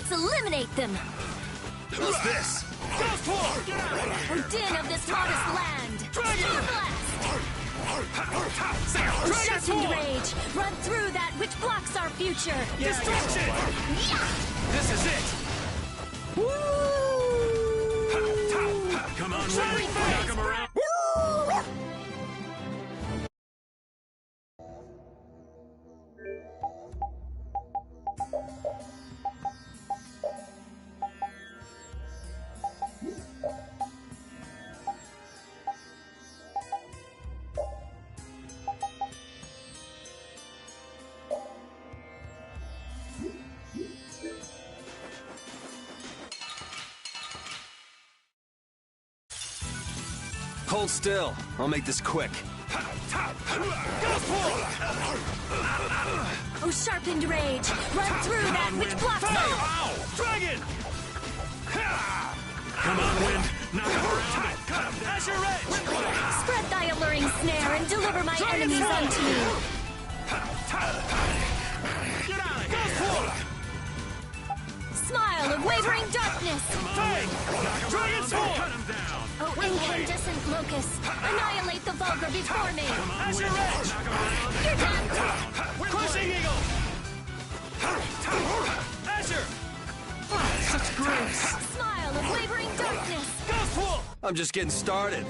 Let's eliminate them! Who's this? Odin of this modest land! Dragon Blast! Sharpened Rage! Run through that which blocks our future! Destruction! Yeah! This is it! Woo! Come on, Wind! Knock him around! Hold still. I'll make this quick. Oh, Sharpened Rage! Run through that which blocks our... Dragon! Come on, Wind! Knock him around! As you're ready! Spread thy alluring snare and deliver my enemies unto me! Get out of here! Smile of wavering darkness! Dragon's Sword! Cut him down! Oh, incandescent locust! Annihilate the vulgar before me! As you're ready! Knock him around! You're done! Crushing Eagle! Azure! Such grace! Smile of wavering darkness! Ghost Wolf! I'm just getting started.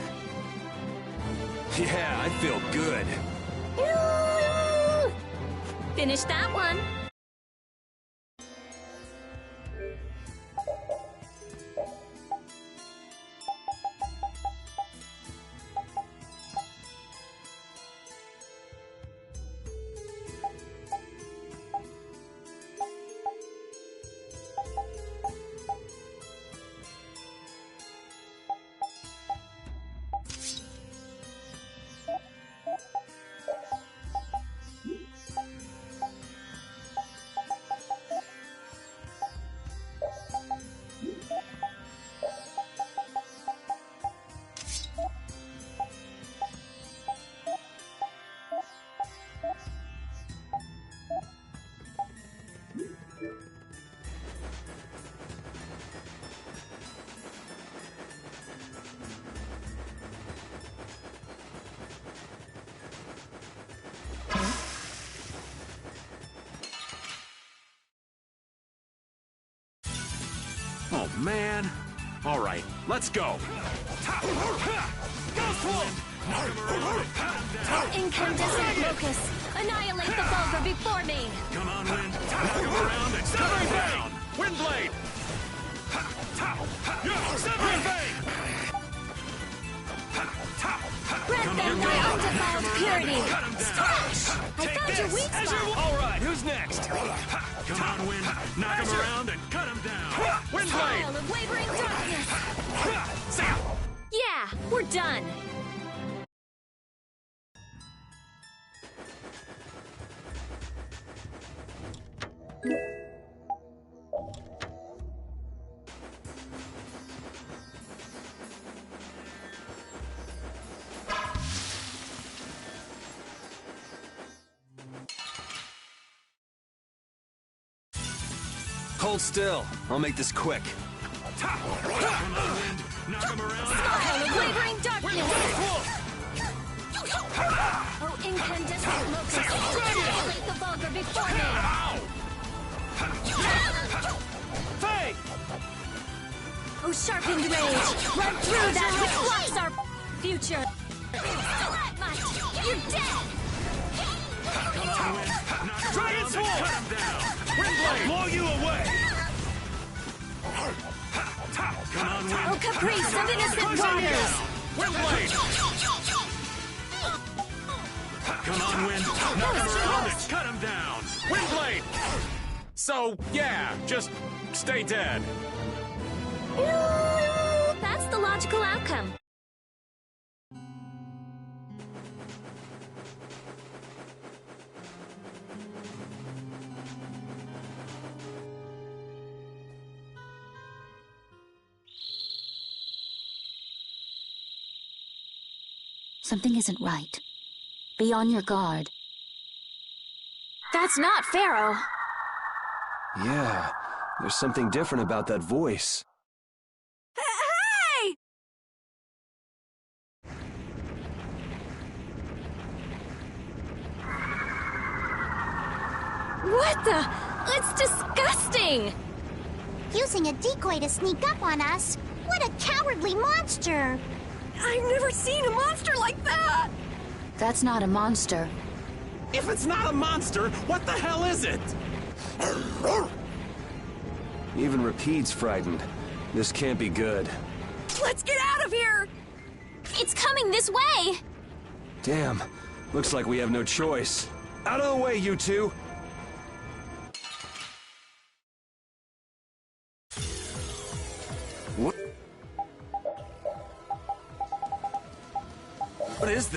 Yeah, I feel good. Finish that one! Oh, man. All right, let's go. Ghost Wolf! Incandescent locust! Annihilate the vulgar before me! Come on, Wind. Knock him around and Severing Bane! Windblade! Severing Bane! Grant them thy undefiled purity! Splash! I found your weak spot! All right, who's next? Come on, Wind. Knock him around and cut him down. Windblade! Smile of wavering darkness! Yeah, we're done! Hold still. I'll make this quick. Come on, Wind. Knock him around. Smile of wavering darkness! Wolf! Oh, incandescent locust! Annihilate the vulgar before me! Faye! Oh, Sharpened Rage! Run through that which blocks our future! Stalagmite! You're dead! Come on, Wind. Knock him Dragon Sword! Cut him down. Windblade! Blow you away! Come on, Wind. Oh, caprice of innocent waters! Windblade! Come on, Wind. Knock him around and cut him down. Windblade! So, yeah, just stay dead. That's the logical outcome. Something isn't right. Be on your guard. That's not Pharaoh. Yeah, There's something different about that voice. Hey! What the? It's disgusting! Using a decoy to sneak up on us? What a cowardly monster! I've never seen a monster like that! That's not a monster. If it's not a monster, what the hell is it? Even Rapide's frightened. This can't be good. Let's get out of here! It's coming this way! Damn. Looks like we have no choice. Out of the way, you two! What? What is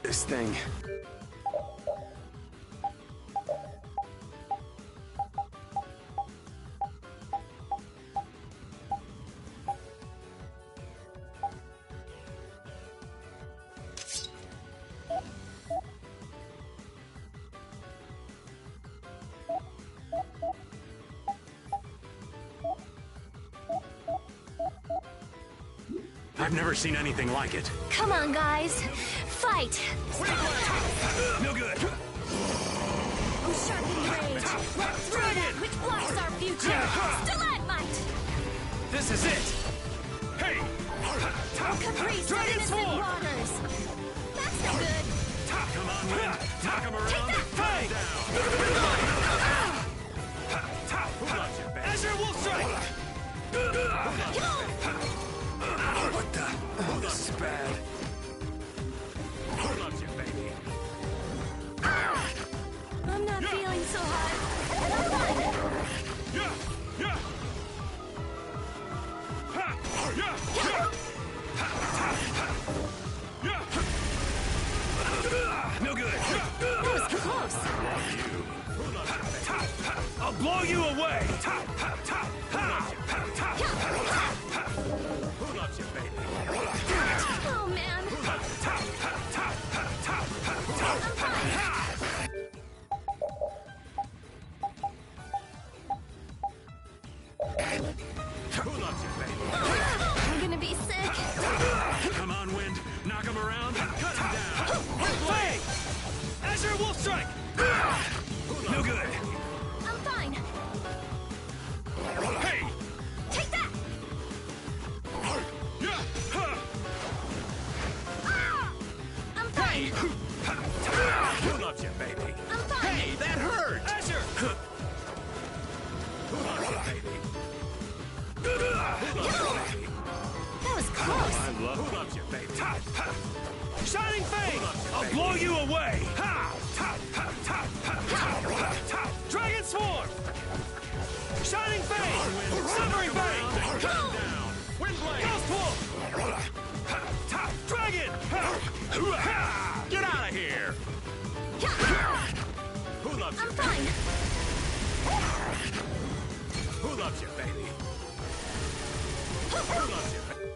this thing? I've never seen anything like it. Come on, guys. Fight! No good. Oh, sharpen rage! Run through that which blocks our future! Stalagmite! This is it. Hey! Oh, caprice of innocent waters! That's no good! Come on, Wind. Knock him around. Take that! Hey! Down. Who loves you, baby? Azure will strike! What the? Oh, this is bad. Who loves you, baby? I'm not feeling so hot. I'm fine. Yeah! Yeah! Ha! Yeah! Yeah! Yeah! No good. That was close. I'll blow you away. Who loves you, baby? Oh, man. Who loves you, baby? I'm gonna be sick. Come on, Wind. Knock him around. Cut him down. Hey! Azure Wolf Strike! No good. I'm fine. Hey! Take that! Yeah! I'm fine. Who loves you, baby? I'm fine. Hey, that hurt! Azure! Who loves you, baby? Who loves you, baby? That was close. I love who loves you, baby. Shining Fang! I'll blow you away! Dragon Swarm! Shining Fang! Severing Fang! Cut him down! Windblade! Ghost Wolf! Dragon! Get out of here! Who loves you? I'm fine. Who loves you, baby? Who loves you, baby?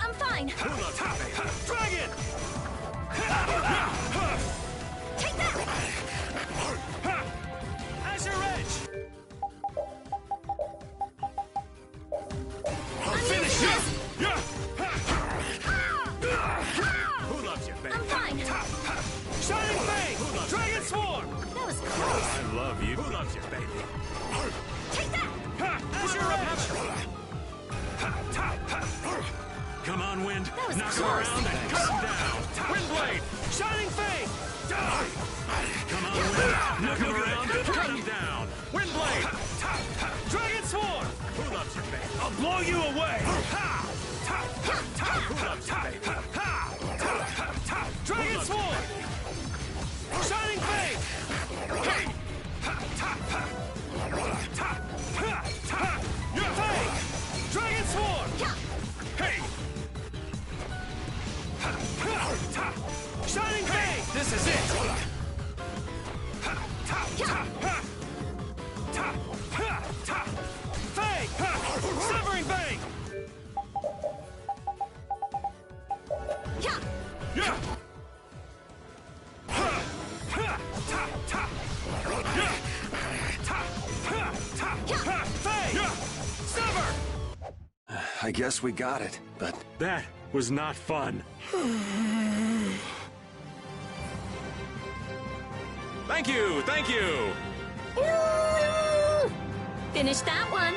I'm fine. Who loves you, baby? Dragon! Take that! Azure Edge! Finish him! Yeah! Who loves you, baby? I'm fine. Shining Fang! Dragon Swarm! That was close. I love you. Who loves you, baby? Take that! Azure Edge! Come on, Wind. That was Knock him close. around and cut him down. Windblade! Shining Fang! Come on, Wind. Knock him around and cut him down. Windblade! Dragon Swarm! Who loves you, baby? I'll blow you away! Who loves you, baby? Dragon Swarm! Shining Fang! Hey! Fang! Dragon Swarm! Hey! Shining Fang! This is it! I guess we got it, but... That was not fun. Thank you, thank you! Finish that one.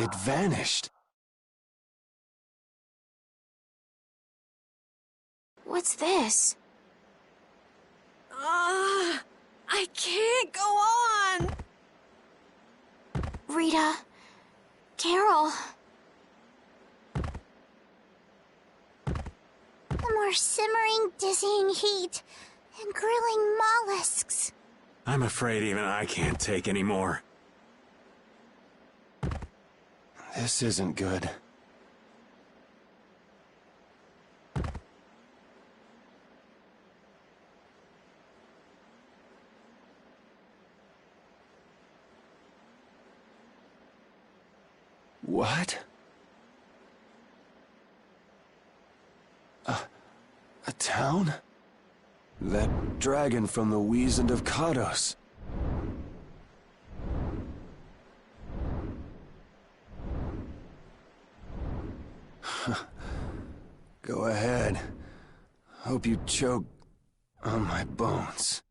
It vanished. What's this? I can't go on. Rita. Carol. The more simmering, dizzying heat and grilling mollusks. I'm afraid even I can't take any more. This isn't good. What? A town? That dragon from the Wizened of Kados. Go ahead. Hope you choke on my bones.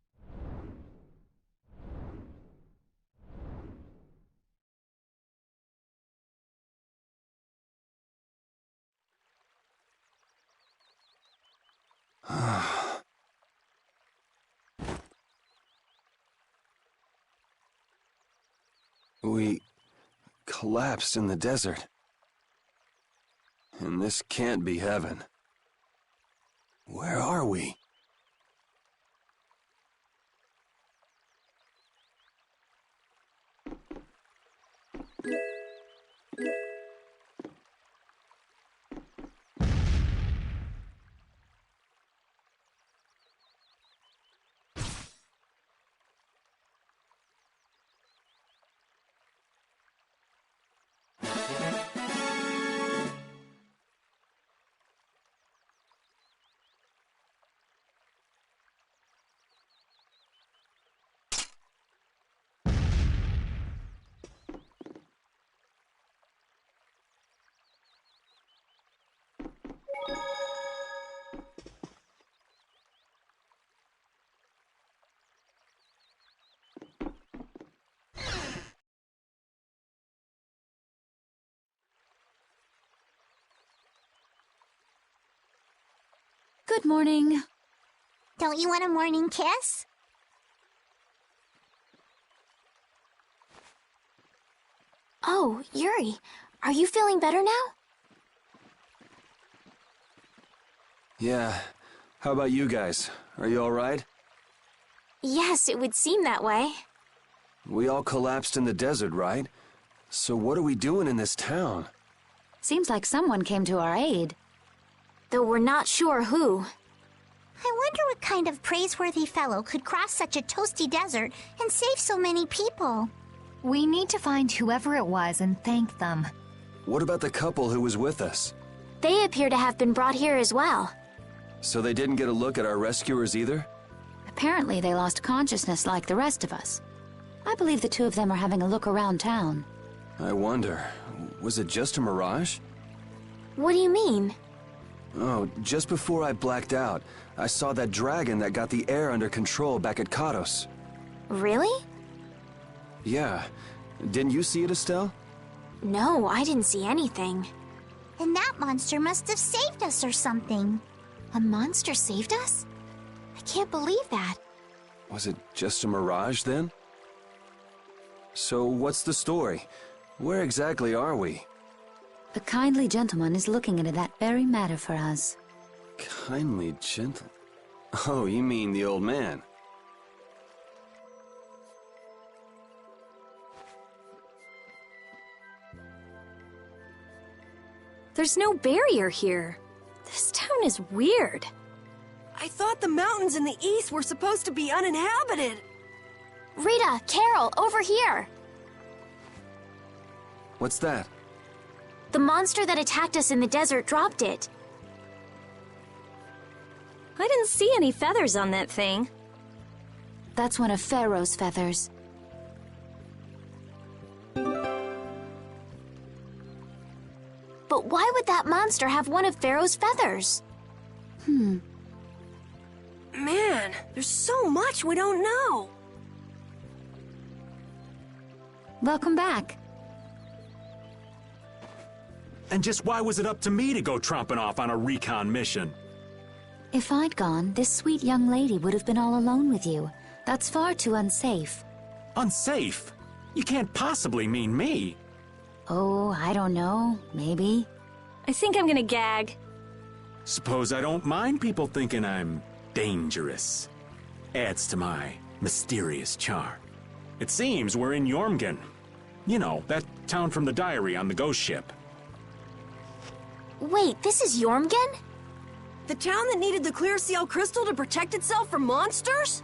We collapsed in the desert. And this can't be heaven. Where are we? Good morning. Don't you want a morning kiss? Oh, Yuri, are you feeling better now? Yeah. How about you guys? Are you all right? Yes, it would seem that way. We all collapsed in the desert, right? So what are we doing in this town? Seems like someone came to our aid. Though we're not sure who. I wonder what kind of praiseworthy fellow could cross such a toasty desert and save so many people. We need to find whoever it was and thank them. What about the couple who was with us? They appear to have been brought here as well. So they didn't get a look at our rescuers either? Apparently they lost consciousness like the rest of us. I believe the two of them are having a look around town. I wonder, was it just a mirage? What do you mean? Oh, just before I blacked out, I saw that dragon that got the air under control back at Kados. Really? Yeah. Didn't you see it, Estelle? No, I didn't see anything. And that monster must have saved us or something. A monster saved us? I can't believe that. Was it just a mirage then? So what's the story? Where exactly are we? A kindly gentleman is looking into that very matter for us. Kindly gentle... Oh, you mean the old man? There's no barrier here. This town is weird. I thought the mountains in the east were supposed to be uninhabited. Rita, Carol, over here! What's that? The monster that attacked us in the desert dropped it. I didn't see any feathers on that thing. That's one of Pharaoh's feathers. But why would that monster have one of Pharaoh's feathers? Man, there's so much we don't know. Welcome back. And just why was it up to me to go tromping off on a recon mission? If I'd gone, this sweet young lady would have been all alone with you. That's far too unsafe. Unsafe? You can't possibly mean me. Oh, I don't know. Maybe. I think I'm gonna gag. Suppose I don't mind people thinking I'm dangerous. Adds to my mysterious charm. It seems we're in Jormungand. You know, that town from the diary on the ghost ship. Wait, this is Jormungand? The town that needed the clear seal crystal to protect itself from monsters?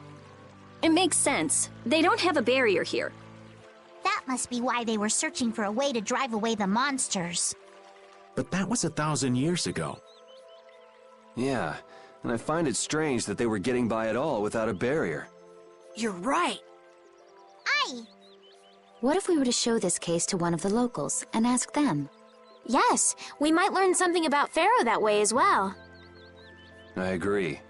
It makes sense. They don't have a barrier here. That must be why they were searching for a way to drive away the monsters. But that was 1,000 years ago. Yeah, and I find it strange that they were getting by at all without a barrier. You're right. Aye! What if we were to show this case to one of the locals and ask them? Yes, we might learn something about Pharaoh that way as well. I agree.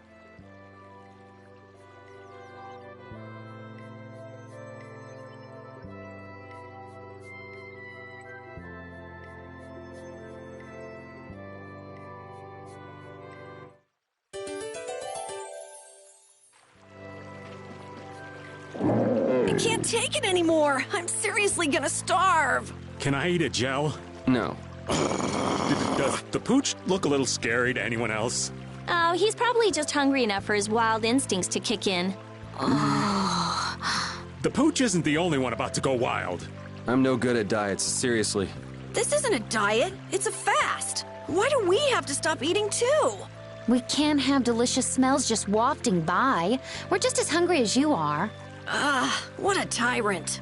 I can't take it anymore. I'm seriously gonna starve. Can I eat a gel? No. Does the pooch look a little scary to anyone else? Oh, he's probably just hungry enough for his wild instincts to kick in. The pooch isn't the only one about to go wild. I'm no good at diets, seriously. This isn't a diet, it's a fast. Why do we have to stop eating too? We can't have delicious smells just wafting by. We're just as hungry as you are. What a tyrant.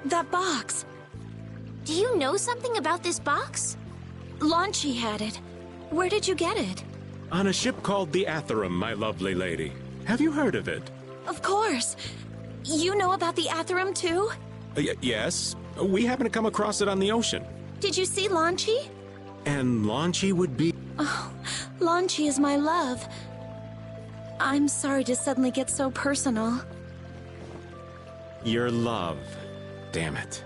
That box. Do you know something about this box? Launchy had it. Where did you get it? On a ship called the Atherum, my lovely lady. Have you heard of it? Of course. You know about the Atherum, too? Yes. We happened to come across it on the ocean. Did you see Launchy? And Launchy would be... Oh, Launchy is my love. I'm sorry to suddenly get so personal. Your love. Damn it.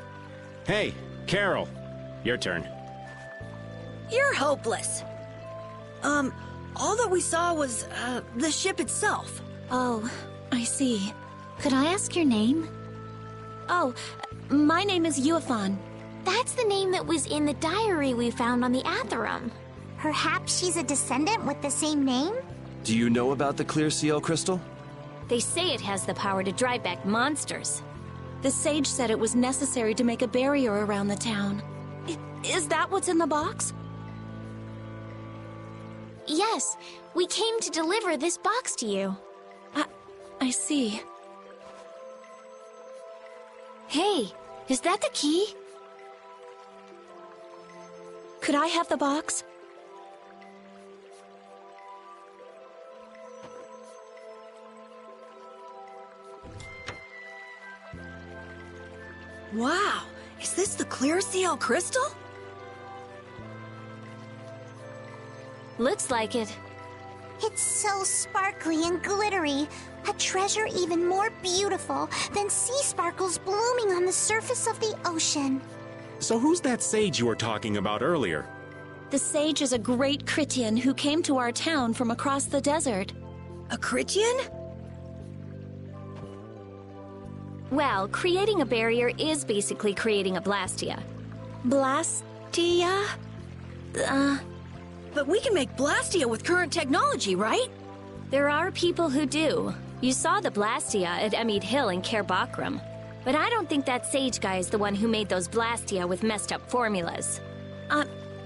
Hey, Carol. Your turn. You're hopeless. All that we saw was, the ship itself. Oh, I see. Could I ask your name? Oh, my name is Yuafan. That's the name that was in the diary we found on the Atherum. Perhaps she's a descendant with the same name? Do you know about the clear CL crystal? They say it has the power to drive back monsters. The sage said it was necessary to make a barrier around the town. Is that what's in the box? Yes, we came to deliver this box to you. I see. Hey, is that the key? Could I have the box? Wow, is this the clear CL crystal? Looks like it. It's so sparkly and glittery. A treasure even more beautiful than sea sparkles blooming on the surface of the ocean. So who's that sage you were talking about earlier? The sage is a great Critian who came to our town from across the desert. A Critian? Well, creating a barrier is basically creating a Blastia. Blastia? But we can make Blastia with current technology, right? There are people who do. You saw the Blastia at Emmead Hill in Cair Bakram. But I don't think that sage guy is the one who made those Blastia with messed up formulas.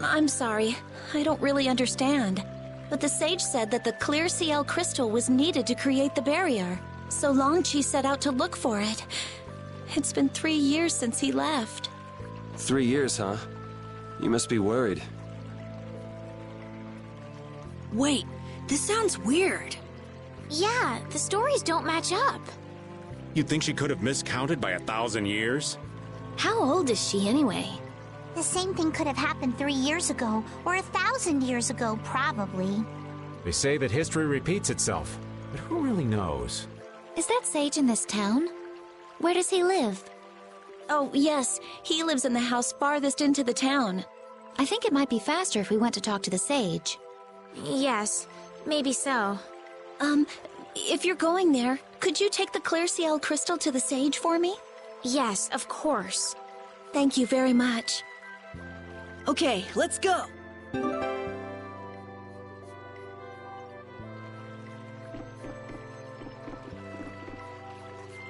I'm sorry. I don't really understand. But the sage said that the clear CL crystal was needed to create the barrier. So Longchi set out to look for it. It's been 3 years since he left. 3 years, huh? You must be worried. Wait, this sounds weird. Yeah, the stories don't match up. You'd think she could have miscounted by 1,000 years? How old is she anyway? The same thing could have happened 3 years ago, or 1,000 years ago, probably. They say that history repeats itself, but who really knows? Is that sage in this town? Where does he live? Oh, yes. He lives in the house farthest into the town. I think it might be faster if we went to talk to the sage. Yes, maybe so. If you're going there, could you take the clear CL crystal to the sage for me? Yes, of course. Thank you very much. Okay, let's go.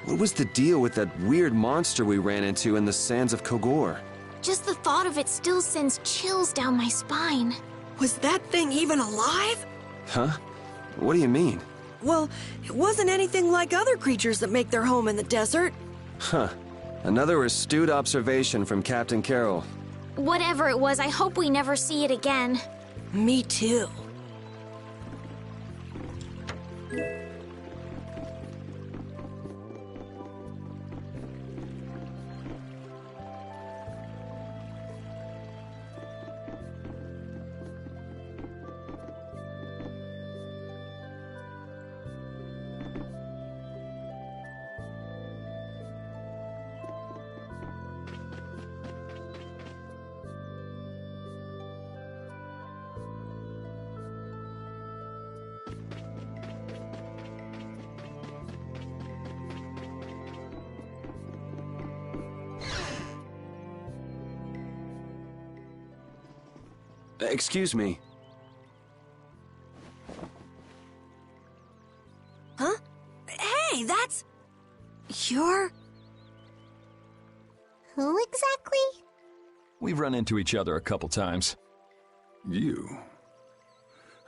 What was the deal with that weird monster we ran into in the sands of Kogor? Just the thought of it still sends chills down my spine. Was that thing even alive? Huh? What do you mean? Well, it wasn't anything like other creatures that make their home in the desert. Huh. Another astute observation from Captain Carroll. Whatever it was, I hope we never see it again. Me too. Excuse me. Huh? Hey, that's... You're... Who exactly? We've run into each other a couple times. You?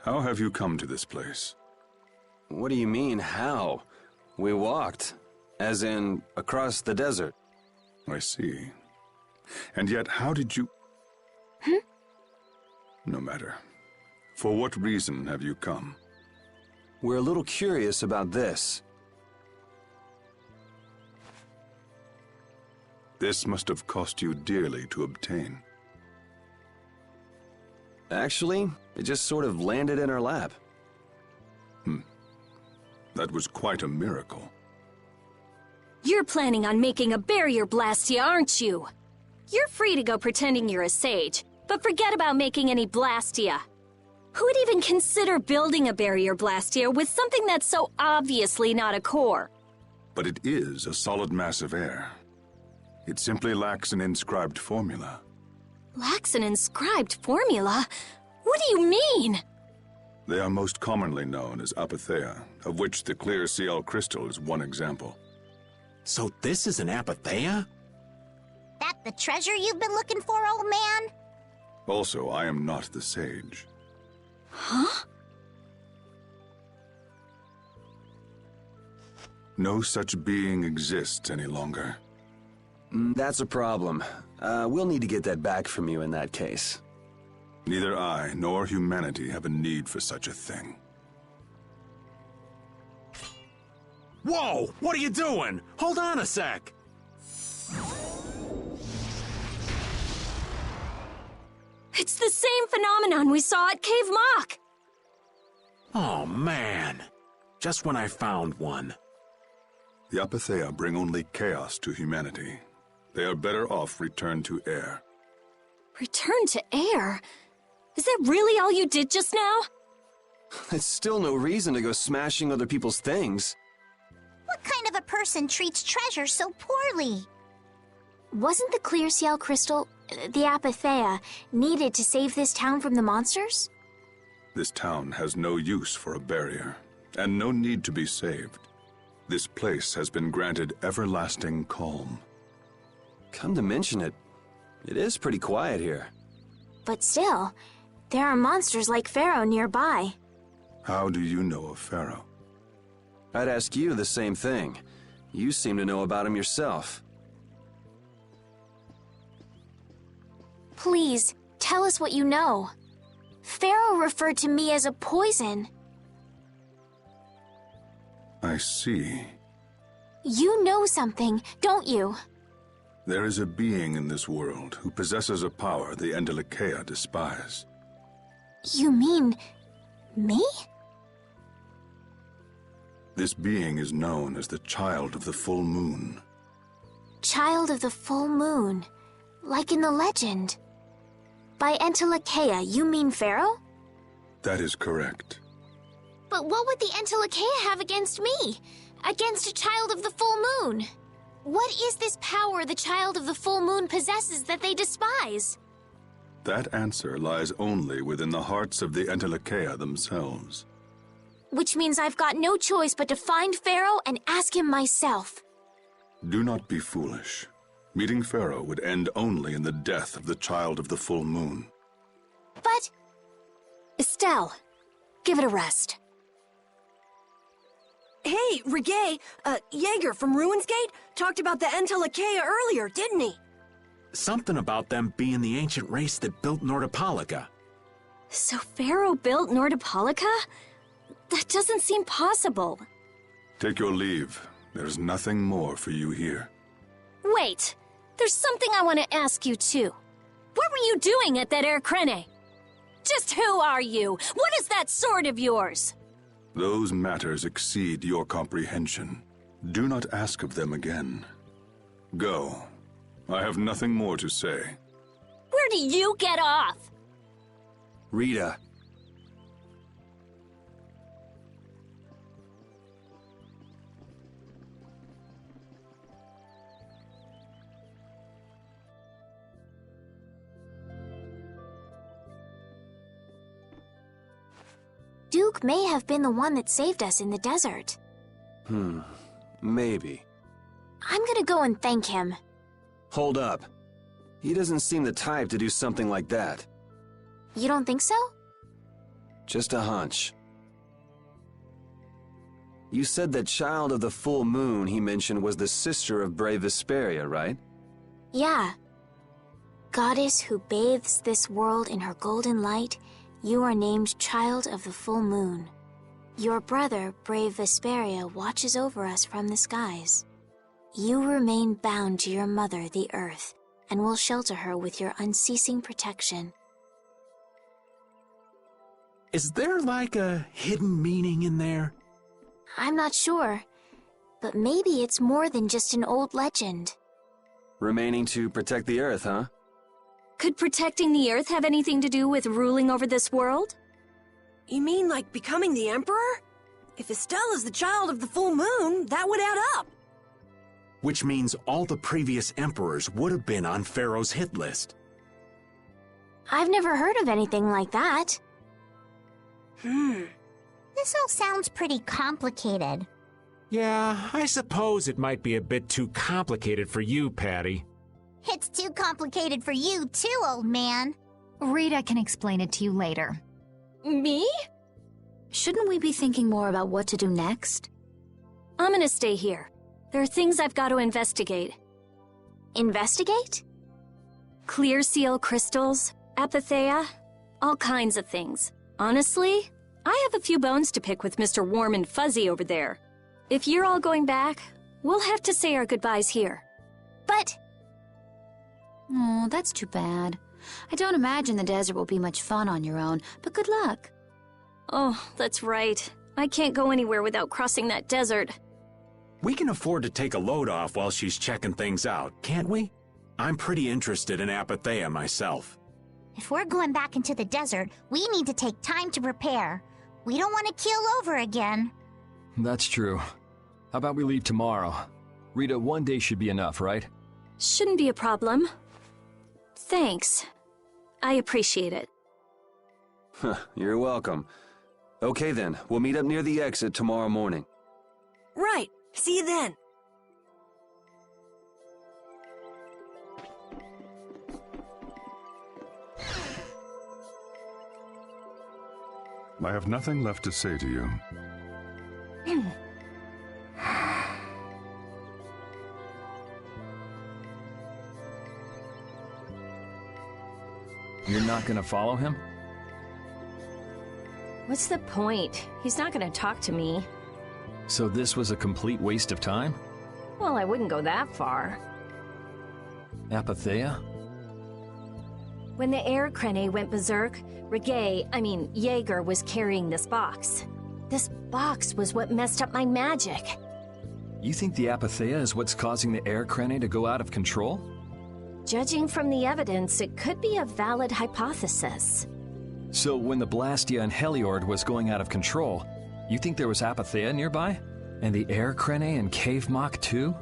How have you come to this place? What do you mean, how? We walked. As in, across the desert. I see. And yet, how did you... No matter. For what reason have you come? We're a little curious about this. This must have cost you dearly to obtain. Actually, it just sort of landed in our lap. That was quite a miracle. You're planning on making a barrier blastia, aren't you? You're free to go pretending you're a sage, but forget about making any blastia. Who would even consider building a barrier blastia with something that's so obviously not a core? But it is a solid mass of air. It simply lacks an inscribed formula. Lacks an inscribed formula? What do you mean? They are most commonly known as apatheia, of which the clear CL crystal is one example. So this is an apatheia? That the treasure you've been looking for, old man? Also, I am not the sage. Huh? No such being exists any longer. That's a problem. We'll need to get that back from you in that case. Neither I nor humanity have a need for such a thing. Whoa! What are you doing? Hold on a sec! It's the same phenomenon we saw at Cave Mock! Oh, man. Just when I found one. The apatheia bring only chaos to humanity. They are better off returned to air. Return to air? Is that really all you did just now? It's still no reason to go smashing other people's things. What kind of a person treats treasure so poorly? Wasn't the clear CL crystal, the apatheia, needed to save this town from the monsters? This town has no use for a barrier, and no need to be saved. This place has been granted everlasting calm. Come to mention it, it is pretty quiet here. But still, there are monsters like Pharaoh nearby. How do you know of Pharaoh? I'd ask you the same thing. You seem to know about him yourself. Please, tell us what you know. Pharaoh referred to me as a poison. I see. You know something, don't you? There is a being in this world who possesses a power the Endelikeia despise. You mean... me? This being is known as the Child of the Full Moon. Child of the Full Moon, like in the legend. By Endelikeia, you mean Pharaoh? That is correct. But what would the Endelikeia have against me? Against a Child of the Full Moon? What is this power the Child of the Full Moon possesses that they despise? That answer lies only within the hearts of the Endelikeia themselves. Which means I've got no choice but to find Pharaoh and ask him myself. Do not be foolish. Meeting Pharaoh would end only in the death of the Child of the Full Moon. But... Estelle, give it a rest. Hey, Reggae, Jaeger from Ruins Gate talked about the Endelikeia earlier, didn't he? Something about them being the ancient race that built Nordopolica. So Pharaoh built Nordopolica? That doesn't seem possible. Take your leave. There's nothing more for you here. Wait, there's something I want to ask you too. What were you doing at that Air Krene? Just who are you? What is that sword of yours? Those matters exceed your comprehension. Do not ask of them again. Go. I have nothing more to say. Where do you get off? Rita. Duke may have been the one that saved us in the desert. Maybe. I'm gonna go and thank him. Hold up. He doesn't seem the type to do something like that. You don't think so? Just a hunch. You said that Child of the Full Moon he mentioned was the sister of brave Vesperia, right? Yeah. Goddess who bathes this world in her golden light, you are named Child of the Full Moon. Your brother, brave Vesperia, watches over us from the skies. You remain bound to your mother, the Earth, and will shelter her with your unceasing protection. Is there like a hidden meaning in there? I'm not sure, but maybe it's more than just an old legend. Remaining to protect the Earth, huh? Could protecting the Earth have anything to do with ruling over this world? You mean like becoming the Emperor? If Estella's the child of the full moon, that would add up. Which means all the previous emperors would have been on Pharaoh's hit list. I've never heard of anything like that. This all sounds pretty complicated. Yeah, I suppose it might be a bit too complicated for you, Patty. It's too complicated for you too, old man. Rita can explain it to you later. Me? Shouldn't we be thinking more about what to do next? I'm gonna stay here. There are things I've got to investigate. Investigate? Clear seal crystals, apatheia, all kinds of things. Honestly, I have a few bones to pick with Mr. Warm and Fuzzy over there. If you're all going back, we'll have to say our goodbyes here. But... Oh, that's too bad. I don't imagine the desert will be much fun on your own, but good luck. Oh, that's right. I can't go anywhere without crossing that desert. We can afford to take a load off while she's checking things out, can't we? I'm pretty interested in apatheia myself. If we're going back into the desert, we need to take time to prepare. We don't want to keel over again. That's true. How about we leave tomorrow? Rita, one day should be enough, right? Shouldn't be a problem. Thanks. I appreciate it. You're welcome. Okay then, we'll meet up near the exit tomorrow morning. Right. See you then. I have nothing left to say to you. You're not gonna follow him? What's the point? He's not gonna talk to me. So this was a complete waste of time? Well, I wouldn't go that far. Apatheia? When the air crane went berserk, Jaeger was carrying this box. This box was what messed up my magic. You think the apatheia is what's causing the air crane to go out of control? Judging from the evidence, it could be a valid hypothesis. So when the Blastia and Heliord was going out of control, you think there was apatheia nearby? And the air crane and cave mock too?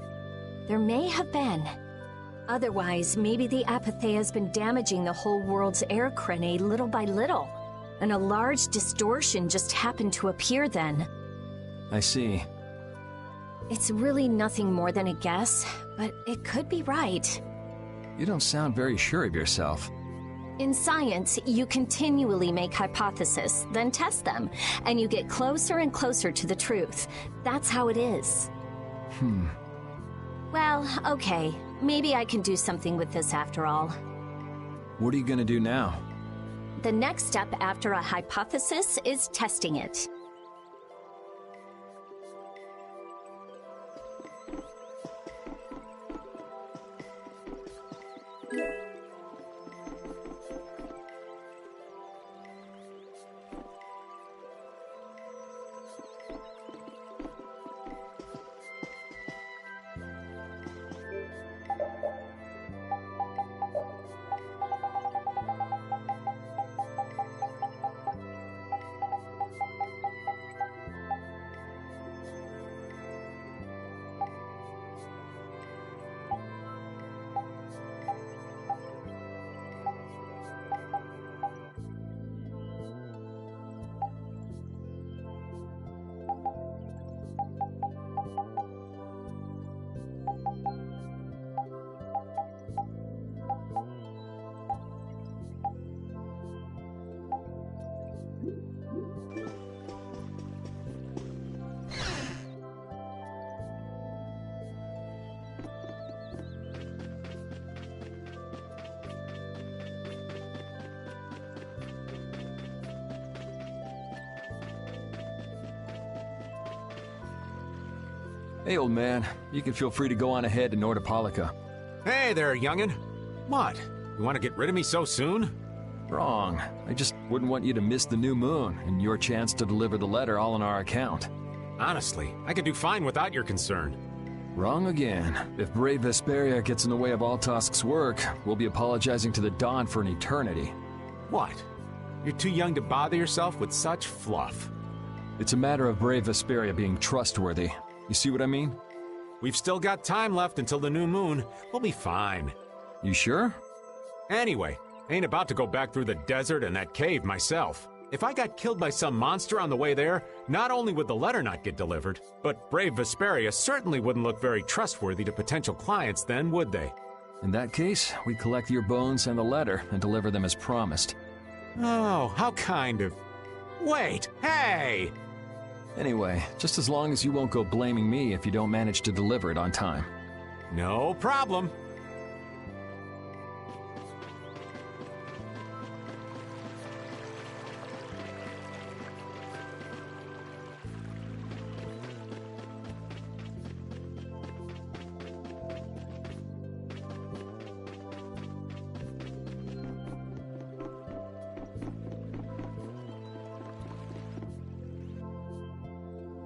There may have been. Otherwise, maybe the apatheia has been damaging the whole world's air crane little by little. And a large distortion just happened to appear then. I see. It's really nothing more than a guess, but it could be right. You don't sound very sure of yourself. In science, you continually make hypotheses, then test them, and you get closer and closer to the truth. That's how it is. Well, okay. Maybe I can do something with this after all. What are you gonna do now? The next step after a hypothesis is testing it. Hey, old man. You can feel free to go on ahead to Nordopolica. Hey there, youngin'. What? You want to get rid of me so soon? Wrong. I just wouldn't want you to miss the new moon and your chance to deliver the letter all on our account. Honestly, I could do fine without your concern. Wrong again. If brave Vesperia gets in the way of Altosk's work, we'll be apologizing to the Dawn for an eternity. What? You're too young to bother yourself with such fluff. It's a matter of brave Vesperia being trustworthy. You see what I mean? We've still got time left until the new moon. We'll be fine. You sure? Anyway, ain't about to go back through the desert and that cave myself. If I got killed by some monster on the way there, not only would the letter not get delivered, but brave Vesperia certainly wouldn't look very trustworthy to potential clients then, would they? In that case, we collect your bones and the letter and deliver them as promised. Oh, how kind of... Wait, hey! Anyway, just as long as you won't go blaming me if you don't manage to deliver it on time. No problem.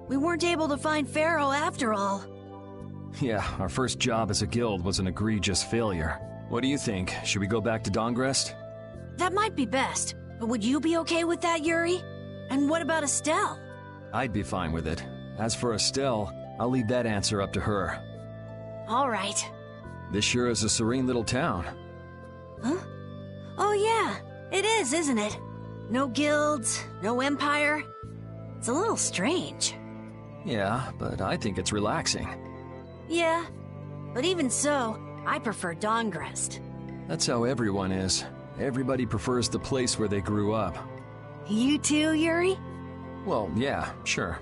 We weren't able to find Pharaoh after all. Yeah, our first job as a guild was an egregious failure. What do you think? Should we go back to Dongrest? That might be best, but would you be okay with that, Yuri? And what about Estelle? I'd be fine with it. As for Estelle, I'll leave that answer up to her. All right. This sure is a serene little town. Huh? Oh yeah, it is, isn't it? No guilds, no empire. It's a little strange. Yeah, but I think it's relaxing. Yeah, but even so, I prefer Dongrest. That's how everyone is. Everybody prefers the place where they grew up. You too, Yuri? Well, yeah, sure.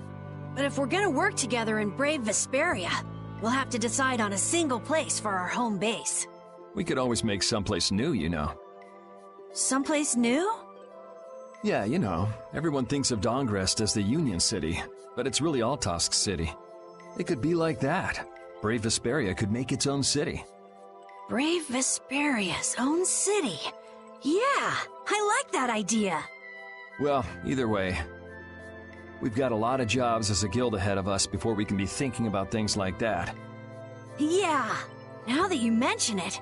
But if we're gonna work together in brave Vesperia, we'll have to decide on a single place for our home base. We could always make someplace new, you know. Someplace new? Yeah, you know, everyone thinks of Dongrest as the Union City, but it's really Altosk's city. It could be like that. Brave Vesperia could make its own city. Brave Vesperia's own city. Yeah, I like that idea. Well, either way, we've got a lot of jobs as a guild ahead of us before we can be thinking about things like that. Yeah, now that you mention it,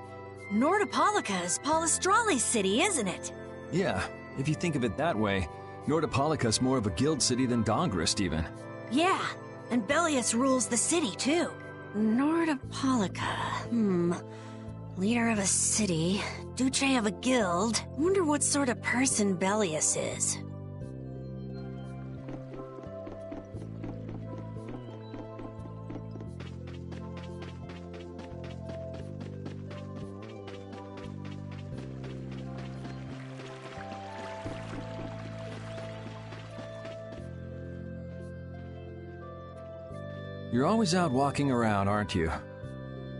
Nordopolica is Polystrali's city, isn't it? Yeah, if you think of it that way, Nordopolica's more of a guild city than Dongrest even. Yeah, and Bellius rules the city too. Nordopolica, leader of a city, Duce of a guild. Wonder what sort of person Bellius is. You're always out walking around, aren't you?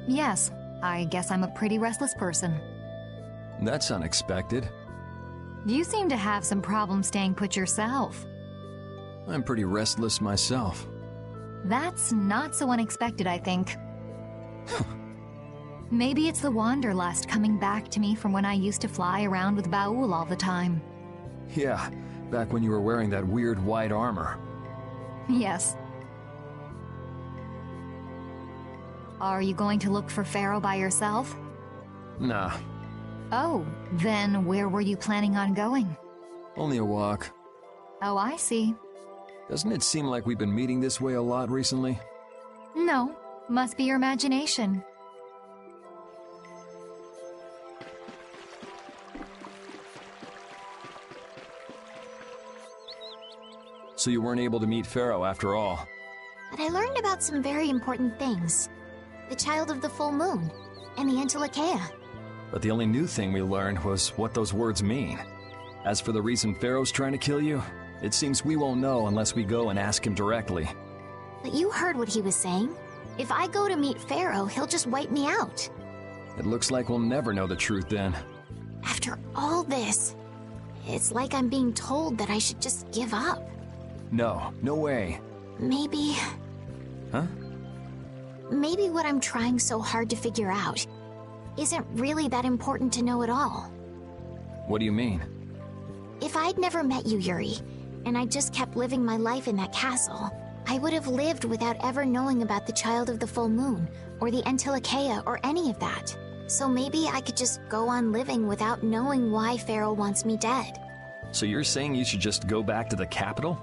Yes, I guess I'm a pretty restless person. That's unexpected. You seem to have some problems staying put yourself. I'm pretty restless myself. That's not so unexpected, I think. Maybe it's the wanderlust coming back to me from when I used to fly around with Baul all the time. Yeah, back when you were wearing that weird white armor. Yes. Are you going to look for Pharaoh by yourself? Nah. Oh, then where were you planning on going? Only a walk. Oh, I see. Doesn't it seem like we've been meeting this way a lot recently? No, must be your imagination. So you weren't able to meet Pharaoh after all. But I learned about some very important things. The child of the full moon, and the Antilochaea. But the only new thing we learned was what those words mean. As for the reason Pharaoh's trying to kill you, it seems we won't know unless we go and ask him directly. But you heard what he was saying. If I go to meet Pharaoh, he'll just wipe me out. It looks like we'll never know the truth then. After all this, it's like I'm being told that I should just give up. No, no way. Maybe... Huh? maybe what I'm trying so hard to figure out isn't really that important to know at all. What do you mean? If I'd never met you, Yuri, and I just kept living my life in that castle, I would have lived without ever knowing about the Child of the Full Moon, or the Antilocheia, or any of that. So maybe I could just go on living without knowing why Pharaoh wants me dead. So you're saying you should just go back to the capital?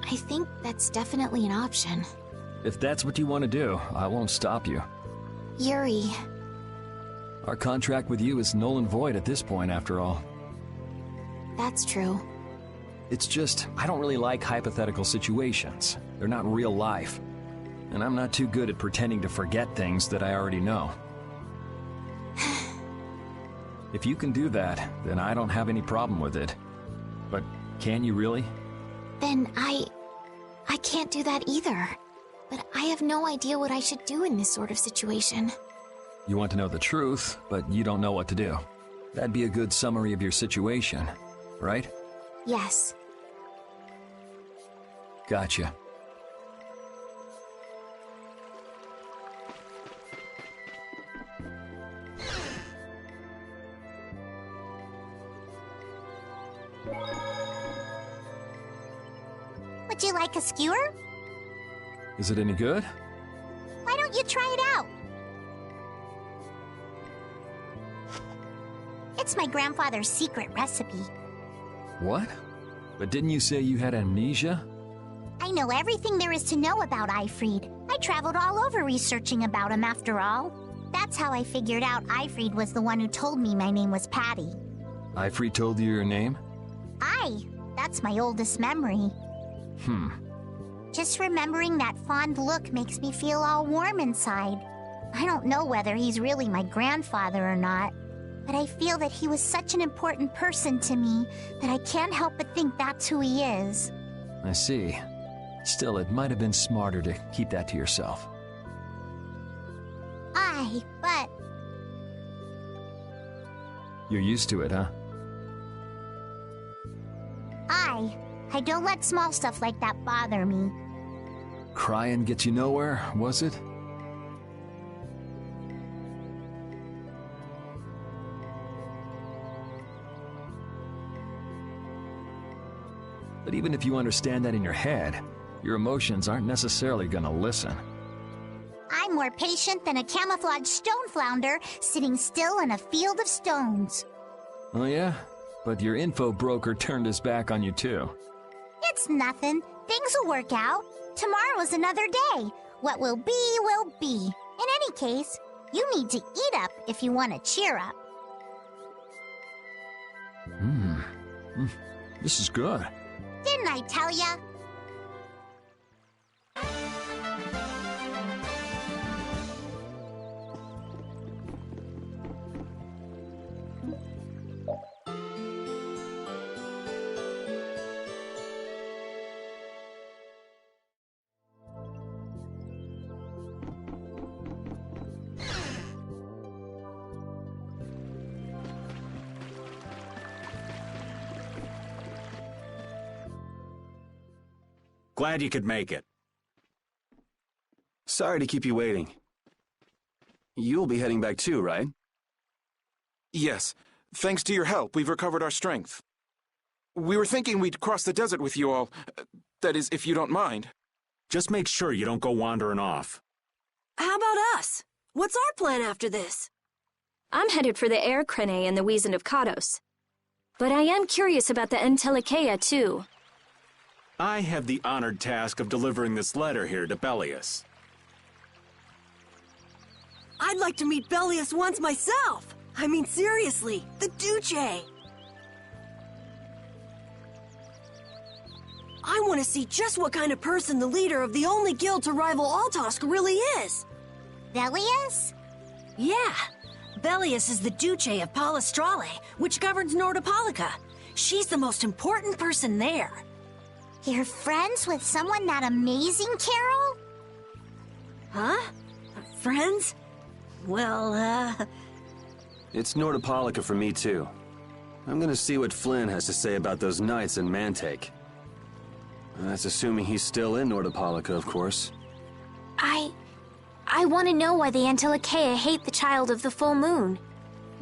I think that's definitely an option. If that's what you want to do, I won't stop you. Yuri. Our contract with you is null and void at this point, after all. That's true. It's just, I don't really like hypothetical situations. They're not real life. And I'm not too good at pretending to forget things that I already know. If you can do that, then I don't have any problem with it. But can you really? Then I can't do that either. But I have no idea what I should do in this sort of situation. You want to know the truth, but you don't know what to do. That'd be a good summary of your situation, right? Yes. Gotcha. Would you like a skewer? Is it any good? Why don't you try it out? It's my grandfather's secret recipe. What? But didn't you say you had amnesia? I know everything there is to know about Eifried. I traveled all over researching about him after all. That's how I figured out Eifried was the one who told me my name was Patty. Eifried told you your name? That's my oldest memory. Just remembering that fond look makes me feel all warm inside. I don't know whether he's really my grandfather or not, but I feel that he was such an important person to me that I can't help but think that's who he is. I see. Still, it might have been smarter to keep that to yourself. But... You're used to it, huh? I don't let small stuff like that bother me. Crying gets you nowhere, was it? But even if you understand that in your head, your emotions aren't necessarily gonna listen. I'm more patient than a camouflaged stone flounder sitting still in a field of stones. Oh yeah? But your info broker turned his back on you too. It's nothing. Things will work out. Tomorrow's another day. What will be, will be. In any case, you need to eat up if you want to cheer up. This is good. Didn't I tell ya? Glad you could make it. Sorry to keep you waiting. You'll be heading back too, right? Yes. Thanks to your help, we've recovered our strength. We were thinking we'd cross the desert with you all. That is, if you don't mind. Just make sure you don't go wandering off. How about us? What's our plan after this? I'm headed for the Air Crane and the Wiesen of Kados. But I am curious about the Antilocheia, too. I have the honored task of delivering this letter here to Bellius. I'd like to meet Bellius once myself. I mean, seriously, the Duce. I want to see just what kind of person the leader of the only guild to rival Altosk really is. Bellius? Yeah. Bellius is the Duce of Palestrale, which governs Nordopolica. She's the most important person there. You're friends with someone that amazing, Carol? Huh? Friends? Well, It's Nordopolica for me, too. I'm gonna see what Flynn has to say about those knights in Mantake. That's assuming he's still in Nordopolica, of course. I I want to know why the Antilochea hate the child of the full moon.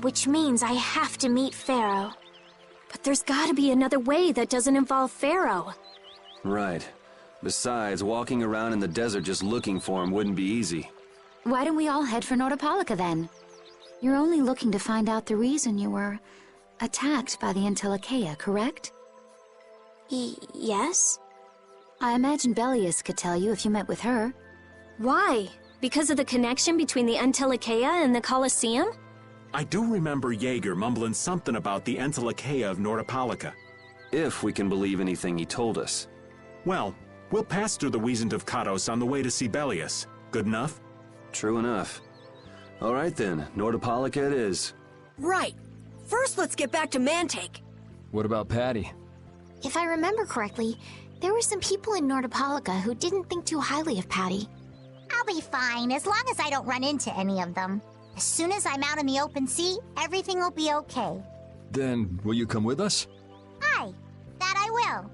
Which means I have to meet Pharaoh. But there's gotta be another way that doesn't involve Pharaoh. Right. Besides, walking around in the desert just looking for him wouldn't be easy. Why don't we all head for Nordopolica then? You're only looking to find out the reason you were attacked by the Antilochea, correct? Yes? I imagine Belius could tell you if you met with her. Why? Because of the connection between the Antilochea and the Colosseum? I do remember Jaeger mumbling something about the Antilochea of Nordopolica. If we can believe anything he told us. Well, we'll pass through the Wiesent of Katos on the way to see Belius. Good enough? True enough. All right then, Nordopolica it is. Right. First, let's get back to Mantake. What about Patty? If I remember correctly, there were some people in Nordopolica who didn't think too highly of Patty. I'll be fine, as long as I don't run into any of them. As soon as I'm out in the open sea, everything will be okay. Then, will you come with us? Aye, that I will.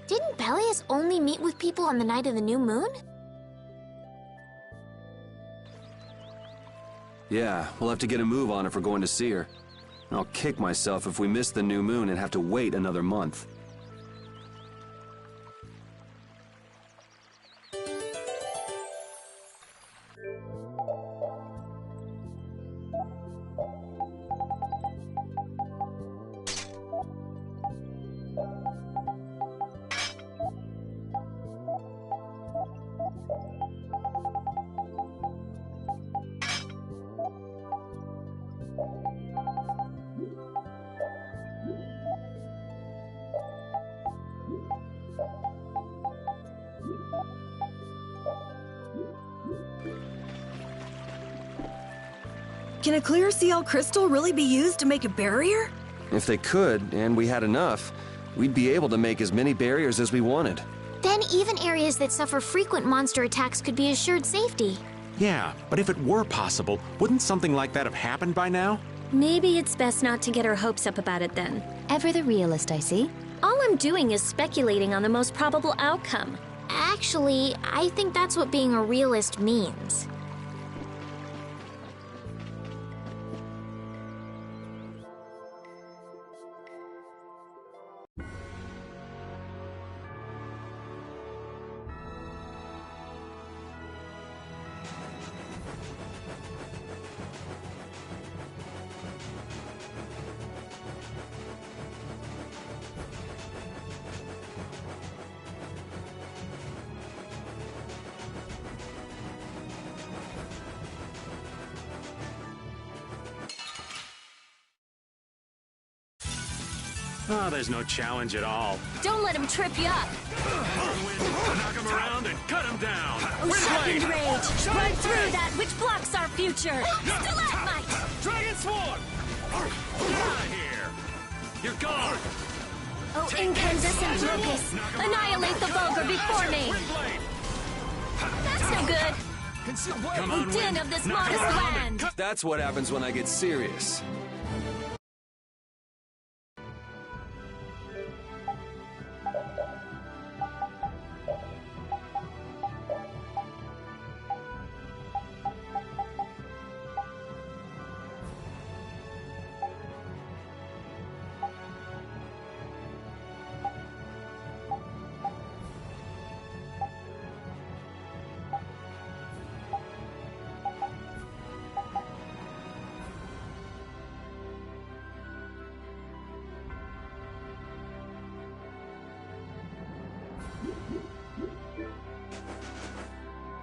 Didn't Belius only meet with people on the night of the new moon? Yeah, we'll have to get a move on if we're going to see her. I'll kick myself if we miss the new moon and have to wait another month. Can a clear CL crystal really be used to make a barrier? If they could, and we had enough, we'd be able to make as many barriers as we wanted. Then even areas that suffer frequent monster attacks could be assured safety. Yeah, but if it were possible, wouldn't something like that have happened by now? Maybe it's best not to get our hopes up about it then. Ever the realist, I see. All I'm doing is speculating on the most probable outcome. Actually, I think that's what being a realist means. Oh, there's no challenge at all. Don't let him trip you up. Knock him around and cut him down. Shocking rage! Run through that which blocks our future! Stalagmite! Dragon Swarm! Get out of here! You're gone! Oh, incandescent locust! Annihilate the vulgar before me! That's no good! Come on, Din of this modest land! That's what happens when I get serious.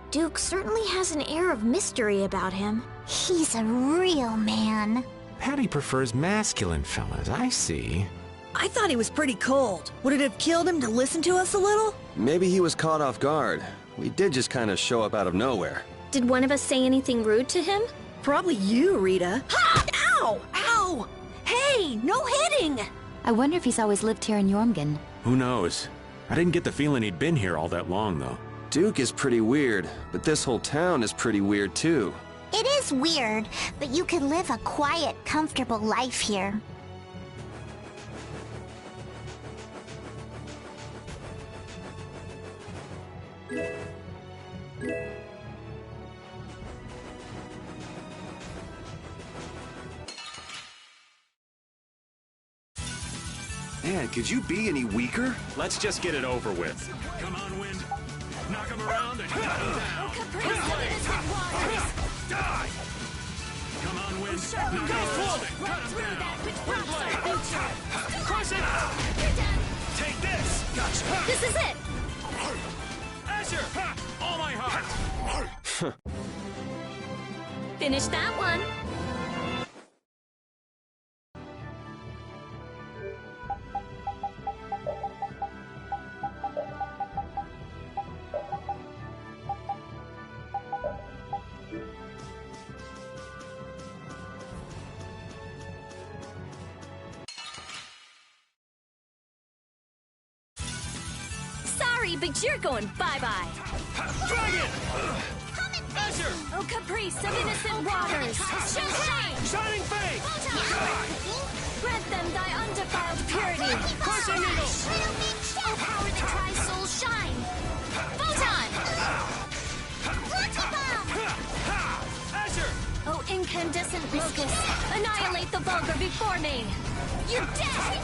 Duke certainly has an air of mystery about him. He's a real man. Patty prefers masculine fellas, I see. I thought he was pretty cold. Would it have killed him to listen to us a little? Maybe he was caught off guard. We did just kind of show up out of nowhere. Did one of us say anything rude to him? Probably you, Rita. Ha! Ow! Ow! Hey, no hitting! I wonder if he's always lived here in Jormungand. Who knows? I didn't get the feeling he'd been here all that long, though. Duke is pretty weird, but this whole town is pretty weird too. It is weird, but you could live a quiet, comfortable life here. Man, could you be any weaker? Let's just get it over with. Come on, Wind. Knock him around and cut him down. Die! Come on, Wind. Knock him around and cut him down. Windblade! Crush it! You're done. Take this! Gotcha! This is it. Azure! All my heart! Finish that one. Sorry, but you're going bye-bye. Dragon! Azure! Oh, caprice of innocent waters! Shine! Shining Fang! Grant them thy undefiled purity! Crushing Eagle! Oh, power that tries souls shine! Photon! Azure! Oh, incandescent locust! Annihilate the vulgar before me! You're dead!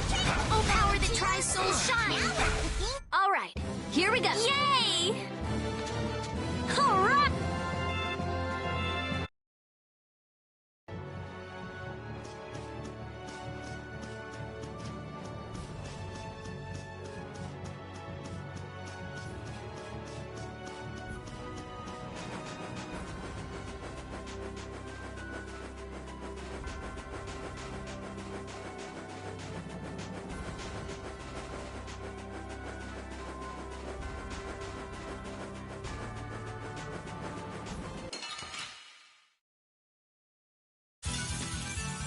Oh, power that tries souls shine! All right, here we go! Yay! All right!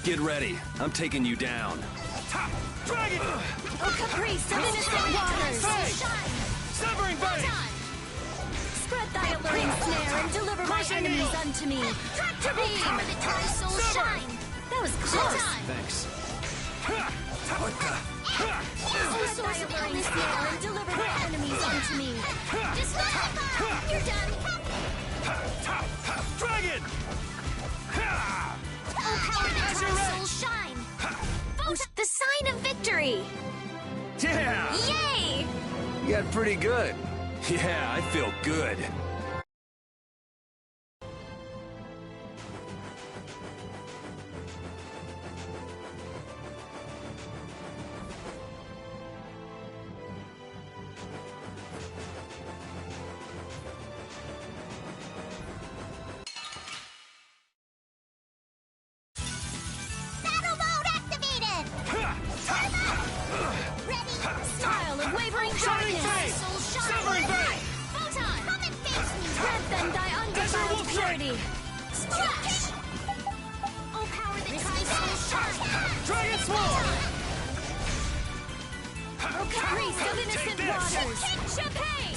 Get ready. I'm taking you down. Dragon! Oh, caprice of innocent waters! Fang! Severing Fang! Spread thy alluring snare and deliver my Crushing enemies Eagle! unto me! Tractor beam! Power that tries souls shine! That was close! Thanks. What the? Oh, source of alluring snare and deliver my enemies unto me! Disqualify! You're done! Dragon! Oh, power that tries souls shine! The sign of victory! Yeah! Yay! You got pretty good. Yeah, I feel good. Battle mode activated! Ready? Style of wavering darkness! Soul shine! Severing Fang! Photon! Come and face me! Grant them thy undefiled Wolf purity! Splash! Oh, power that tries souls shine! Dragon Swarm! Oh, caprice of innocent Take this! waters! Champagne!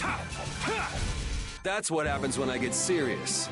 That's what happens when I get serious.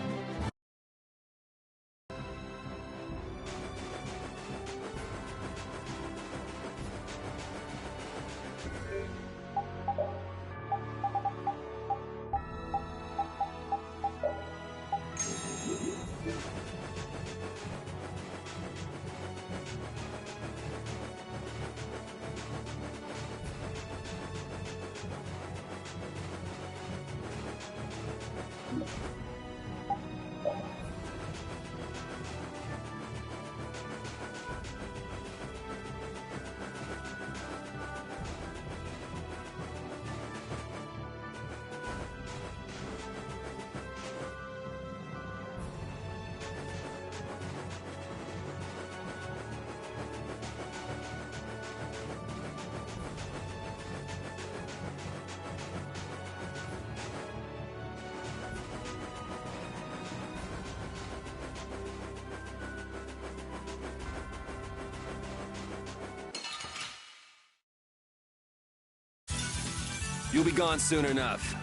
You'll be gone soon enough.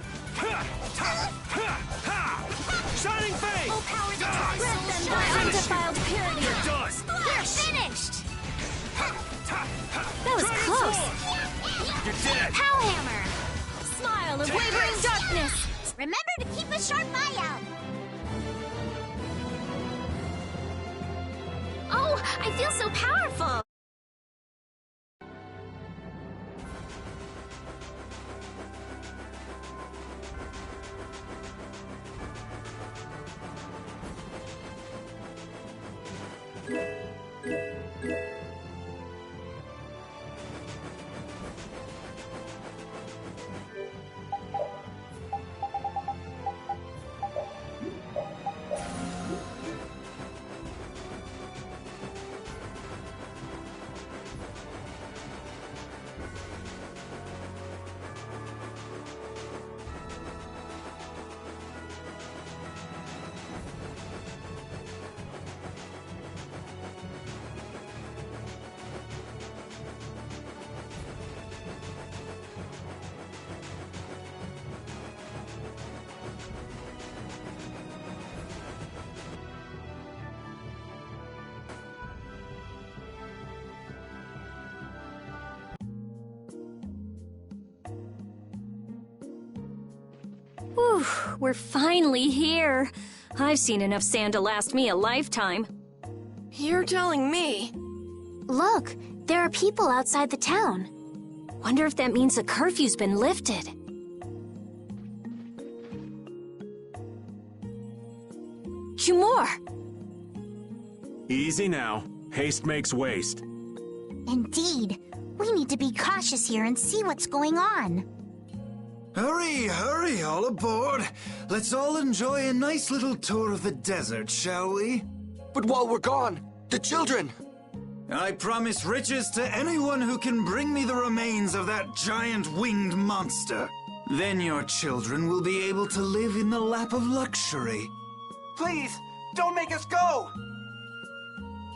Shining Fang! Oh, power that tries souls shine! Undefiled purity! You're done! We're finished! That was close! You're dead! Pow hammer! Smile of wavering darkness! Remember to keep a sharp eye out. Oh, I feel so powerful! Whew, we're finally here. I've seen enough sand to last me a lifetime. You're telling me. Look, there are people outside the town. Wonder if that means the curfew's been lifted. Humor! Easy now. Haste makes waste. Indeed. We need to be cautious here and see what's going on. Hurry, hurry, all aboard. Let's all enjoy a nice little tour of the desert, shall we? But while we're gone, the children! I promise riches to anyone who can bring me the remains of that giant winged monster. Then your children will be able to live in the lap of luxury. Please, don't make us go!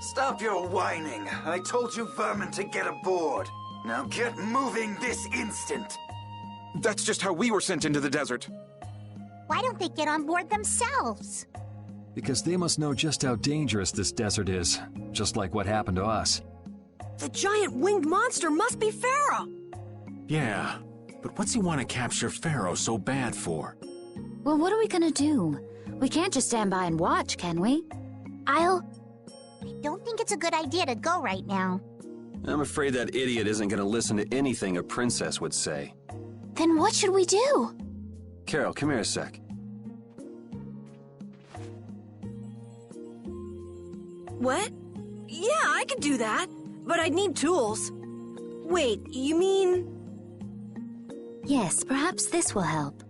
Stop your whining. I told you vermin to get aboard. Now get moving this instant. That's just how we were sent into the desert. Why don't they get on board themselves? Because they must know just how dangerous this desert is, just like what happened to us. The giant winged monster must be Pharaoh! Yeah, but what's he want to capture Pharaoh so bad for? Well, what are we gonna do? We can't just stand by and watch, can we? I don't think it's a good idea to go right now. I'm afraid that idiot isn't going to listen to anything a princess would say. Then what should we do? Carol, come here a sec. What? Yeah, I could do that, but I'd need tools. Wait, you mean... Yes, perhaps this will help.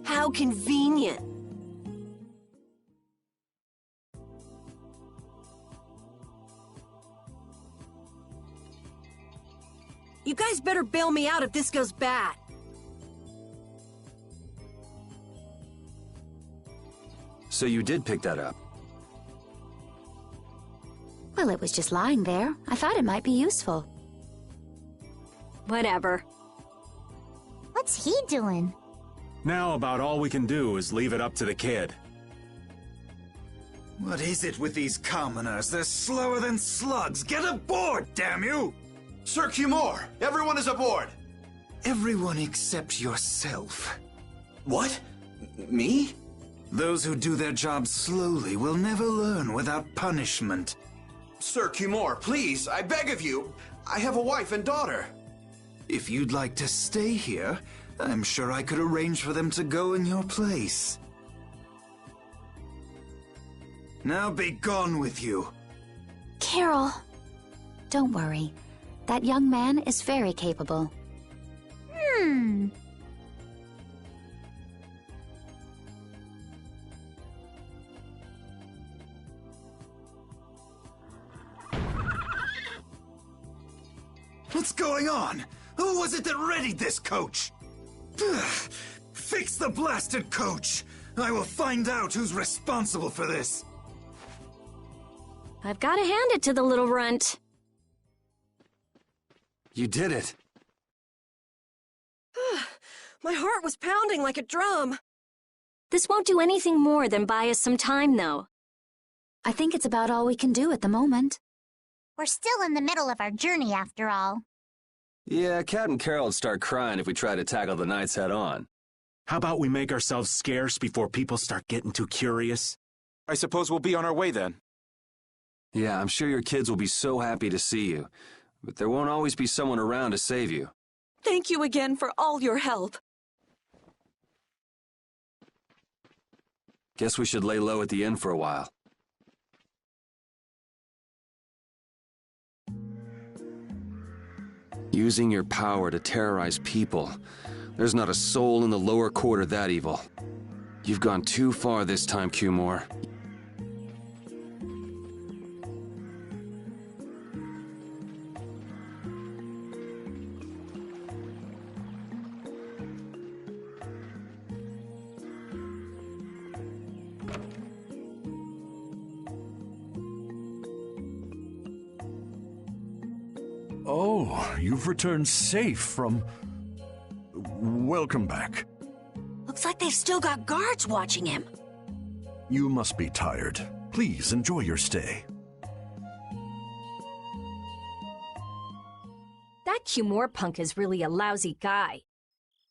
How convenient. You guys better bail me out if this goes bad. So you did pick that up? Well, it was just lying there. I thought it might be useful. Whatever. What's he doing? Now about all we can do is leave it up to the kid. What is it with these commoners? They're slower than slugs. Get aboard, damn you! Sir Cumore, everyone is aboard! Everyone except yourself. What? Me? Those who do their jobs slowly will never learn without punishment. Sir Cumore, please, I beg of you. I have a wife and daughter. If you'd like to stay here, I'm sure I could arrange for them to go in your place. Now be gone with you. Carol. Don't worry. That young man is very capable. What's going on? Who was it that readied this coach? Fix the blasted coach! I will find out who's responsible for this. I've got to hand it to the little runt. You did it. My heart was pounding like a drum. This won't do anything more than buy us some time, though. I think it's about all we can do at the moment. We're still in the middle of our journey, after all. Yeah, Cat and Carol would start crying if we tried to tackle the knights head on. How about we make ourselves scarce before people start getting too curious? I suppose we'll be on our way then. Yeah, I'm sure your kids will be so happy to see you. But there won't always be someone around to save you. Thank you again for all your help. Guess we should lay low at the inn for a while. Using your power to terrorize people. There's not a soul in the lower quarter that evil. You've gone too far this time, Cumore. Oh, you've returned safe from... Welcome back. Looks like they've still got guards watching him. You must be tired. Please enjoy your stay. That Cumore punk is really a lousy guy.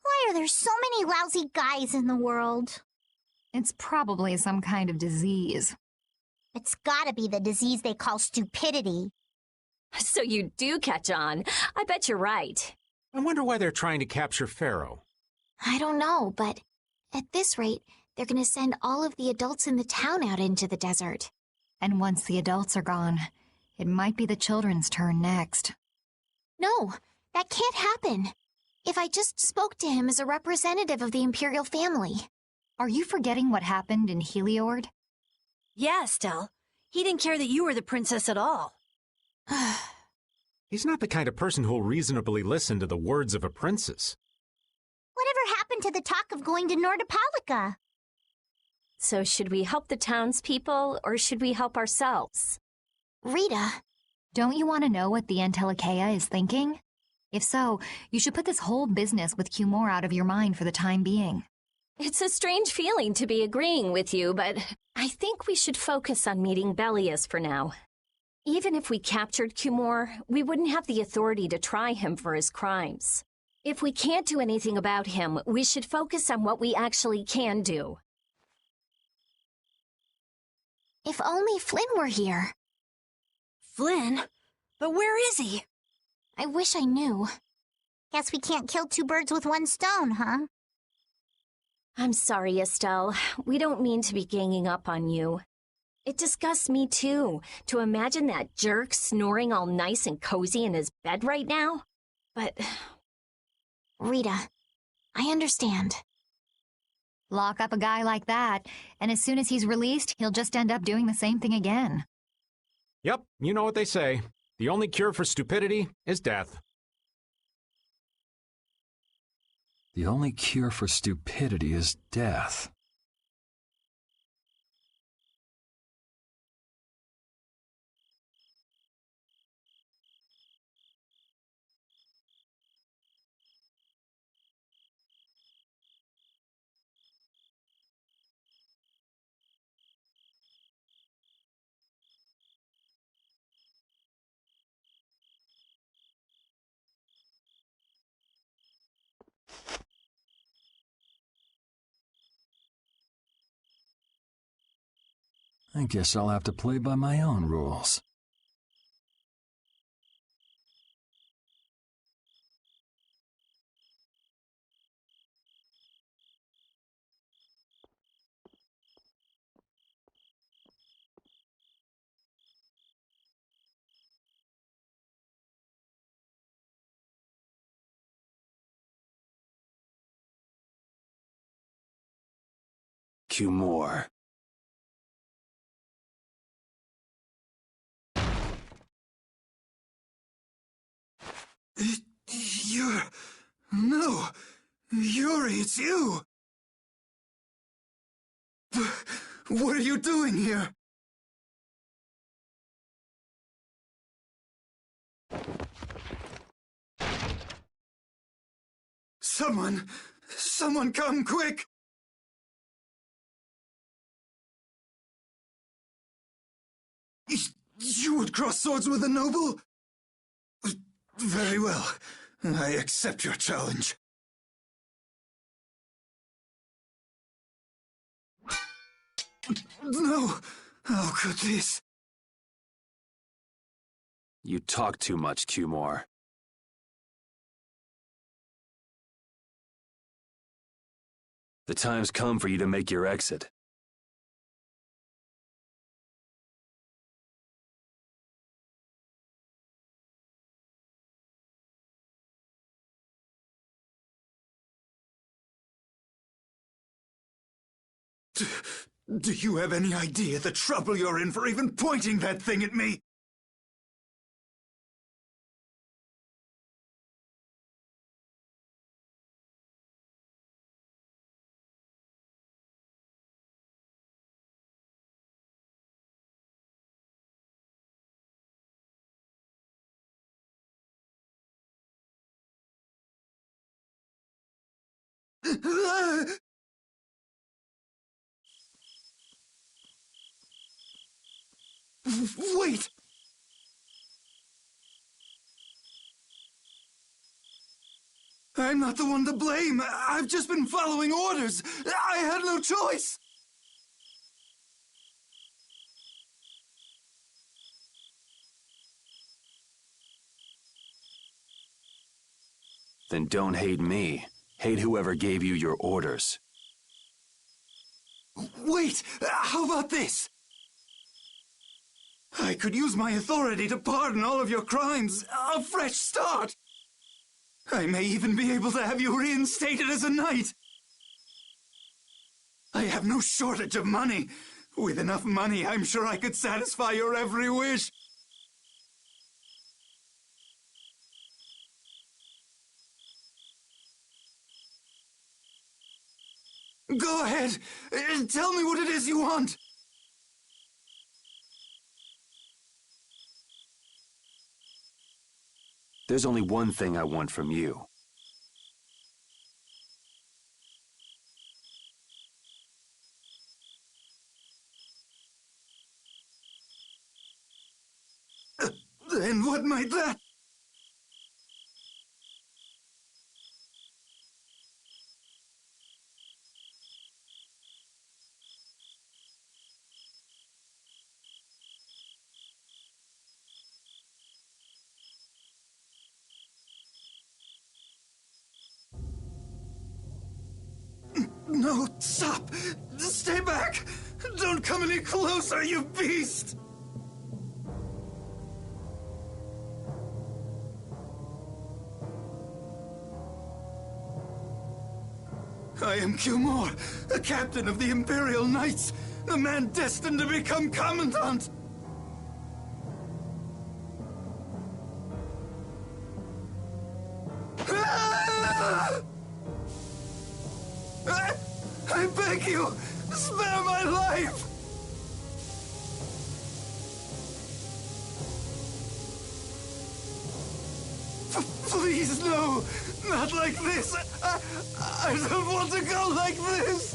Why are there so many lousy guys in the world? It's probably some kind of disease. It's gotta be the disease they call stupidity. So you do catch on. I bet you're right. I wonder why they're trying to capture Pharaoh. I don't know, but at this rate, they're gonna send all of the adults in the town out into the desert. And once the adults are gone, it might be the children's turn next. No, that can't happen. If I just spoke to him as a representative of the Imperial family. Are you forgetting what happened in Heliord? Yeah, Estelle. He didn't care that you were the princess at all. He's not the kind of person who'll reasonably listen to the words of a princess. Whatever happened to the talk of going to Nordopolica? So should we help the townspeople, or should we help ourselves? Rita. Don't you want to know what the Entelikeia is thinking? If so, you should put this whole business with Cumore out of your mind for the time being. It's a strange feeling to be agreeing with you, but I think we should focus on meeting Belius for now. Even if we captured Cumore, we wouldn't have the authority to try him for his crimes. If we can't do anything about him, we should focus on what we actually can do. If only Flynn were here. Flynn? But where is he? I wish I knew. Guess we can't kill two birds with one stone, huh? I'm sorry, Estelle. We don't mean to be ganging up on you. It disgusts me, too, to imagine that jerk snoring all nice and cozy in his bed right now. But... Rita, I understand. Lock up a guy like that, and as soon as he's released, he'll just end up doing the same thing again. Yep, you know what they say. The only cure for stupidity is death. The only cure for stupidity is death. I guess I'll have to play by my own rules. Cumore. No! Yuri, it's you! What are you doing here? Someone come quick! You would cross swords with a noble? Very well. I accept your challenge. No! How could this? You talk too much, Cumore. The time's come for you to make your exit. Do you have any idea the trouble you're in for even pointing that thing at me? Wait! I'm not the one to blame. I've just been following orders. I had no choice. Then don't hate me. Hate whoever gave you your orders. Wait! How about this? I could use my authority to pardon all of your crimes. A fresh start. I may even be able to have you reinstated as a knight. I have no shortage of money. With enough money, I'm sure I could satisfy your every wish. Go ahead. Tell me what it is you want. There's only one thing I want from you. And what might that... No, stop! Stay back! Don't come any closer, you beast! I am Cumore, the captain of the Imperial Knights, the man destined to become Commandant! I beg you, spare my life! Please, no! Not like this! I don't want to go like this!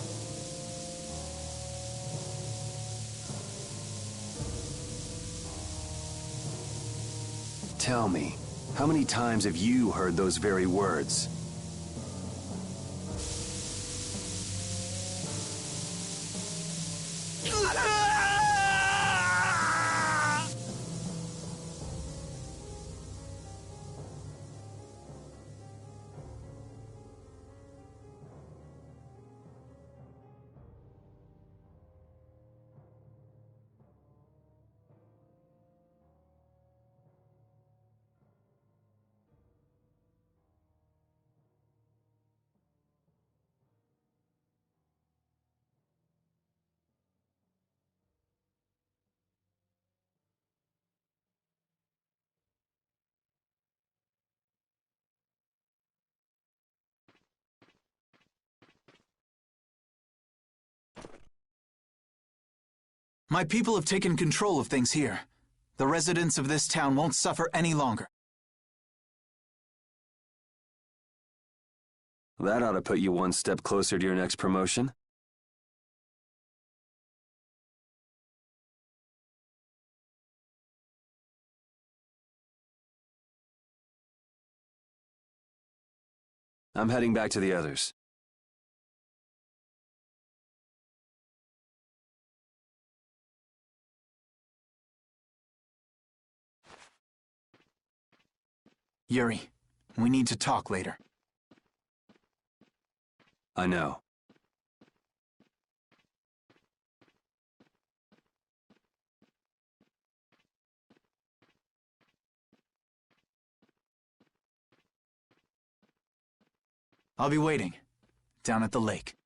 Tell me, how many times have you heard those very words? My people have taken control of things here. The residents of this town won't suffer any longer. That ought to put you one step closer to your next promotion. I'm heading back to the others. Yuri, we need to talk later. I know. I'll be waiting. Down at the lake.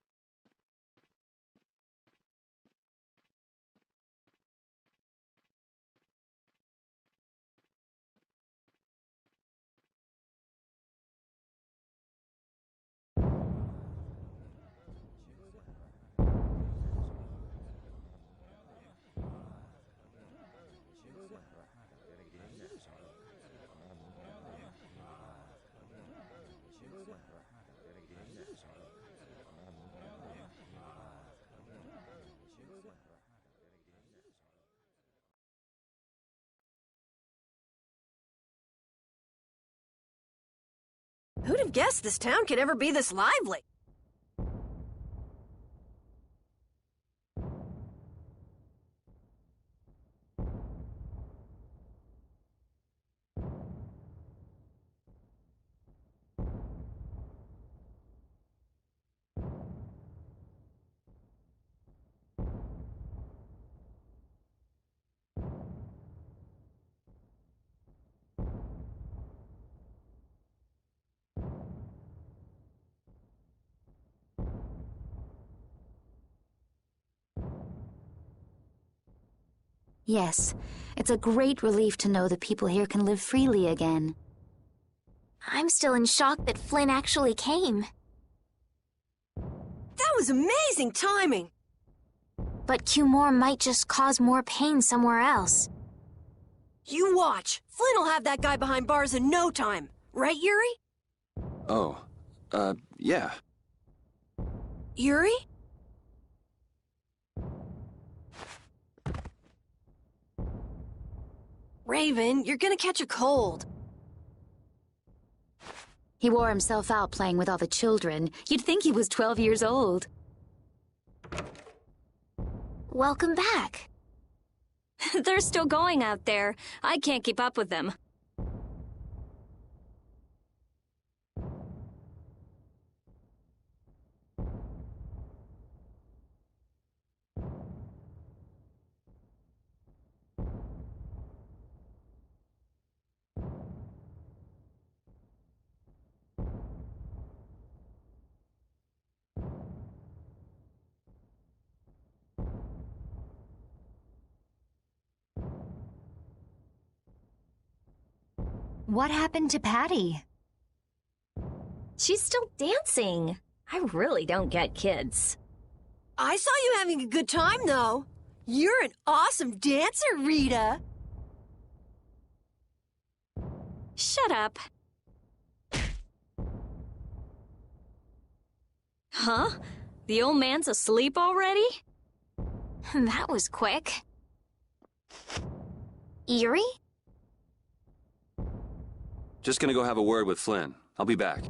Who'd have guessed this town could ever be this lively? Yes, it's a great relief to know the people here can live freely again. I'm still in shock that Flynn actually came. That was amazing timing! But Cumore might just cause more pain somewhere else. You watch. Flynn will have that guy behind bars in no time. Right, Yuri? Oh, yeah. Yuri? Raven, you're gonna catch a cold. He wore himself out playing with all the children. You'd think he was 12 years old. Welcome back. They're still going out there. I can't keep up with them. What happened to Patty? She's still dancing. I really don't get kids. I saw you having a good time, though. You're an awesome dancer, Rita. Shut up. Huh? The old man's asleep already? That was quick. Yuri? Just gonna go have a word with Flynn. I'll be back.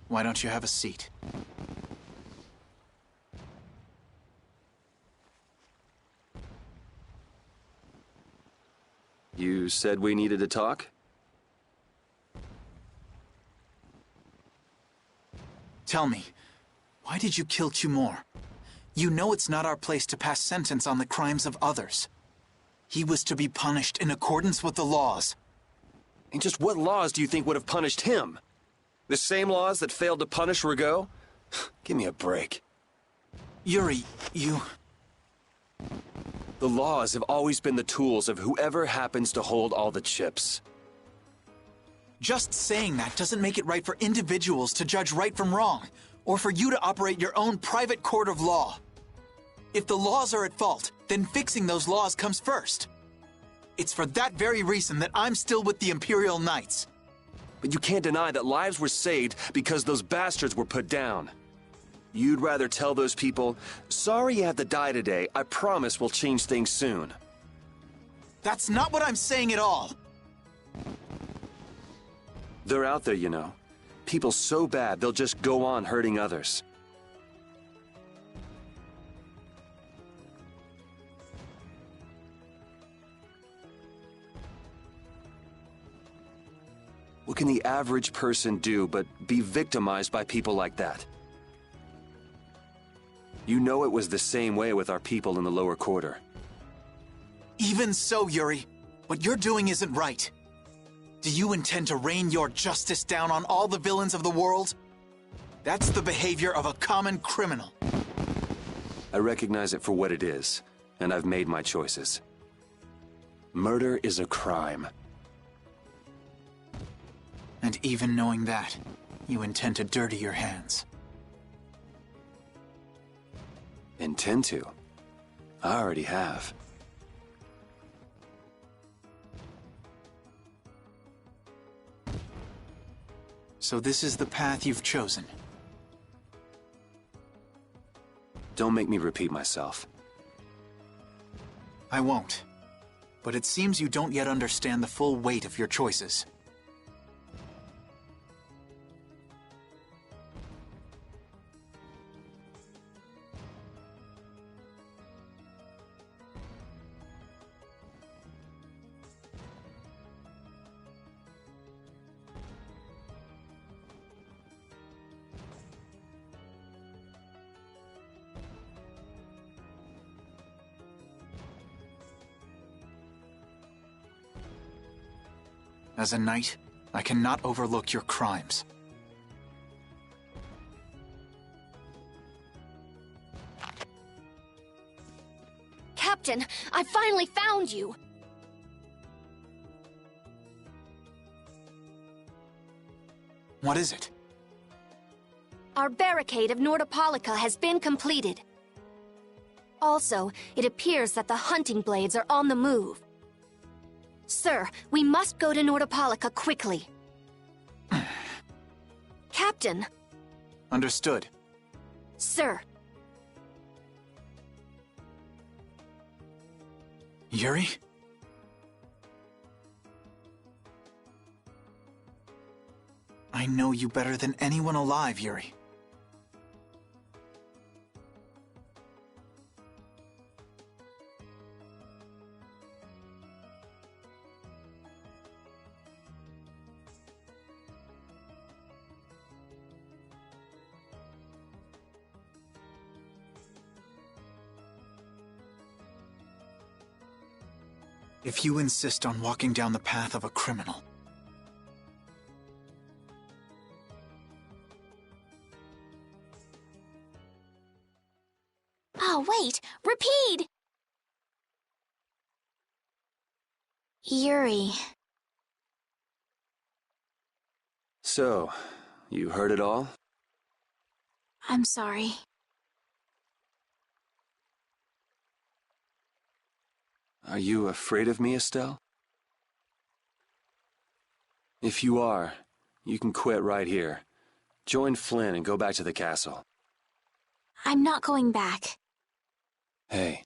Why don't you have a seat? You said we needed to talk? Tell me, why did you kill Cumore? You know it's not our place to pass sentence on the crimes of others. He was to be punished in accordance with the laws. And just what laws do you think would have punished him? The same laws that failed to punish Rigaud? Give me a break. Yuri, you... The laws have always been the tools of whoever happens to hold all the chips. Just saying that doesn't make it right for individuals to judge right from wrong, or for you to operate your own private court of law. If the laws are at fault, then fixing those laws comes first. It's for that very reason that I'm still with the Imperial Knights. But you can't deny that lives were saved because those bastards were put down. You'd rather tell those people, sorry you have to die today, I promise we'll change things soon. That's not what I'm saying at all. They're out there, you know. People so bad, they'll just go on hurting others. What can the average person do but be victimized by people like that? You know it was the same way with our people in the lower quarter. Even so, Yuri, what you're doing isn't right. Do you intend to rain your justice down on all the villains of the world? That's the behavior of a common criminal. I recognize it for what it is, and I've made my choices. Murder is a crime. And even knowing that, you intend to dirty your hands. Intend to? I already have. So this is the path you've chosen. Don't make me repeat myself. I won't. But it seems you don't yet understand the full weight of your choices. As a knight, I cannot overlook your crimes. Captain, I finally found you! What is it? Our barricade of Nordopolica has been completed. Also, it appears that the hunting blades are on the move. Sir, we must go to Nordopolica quickly. Captain! Understood. Sir. Yuri? I know you better than anyone alive, Yuri. If you insist on walking down the path of a criminal... Oh, wait! Repeat! Yuri. So, you heard it all? I'm sorry. Are you afraid of me, Estelle? If you are, you can quit right here. Join Flynn and go back to the castle. I'm not going back. Hey,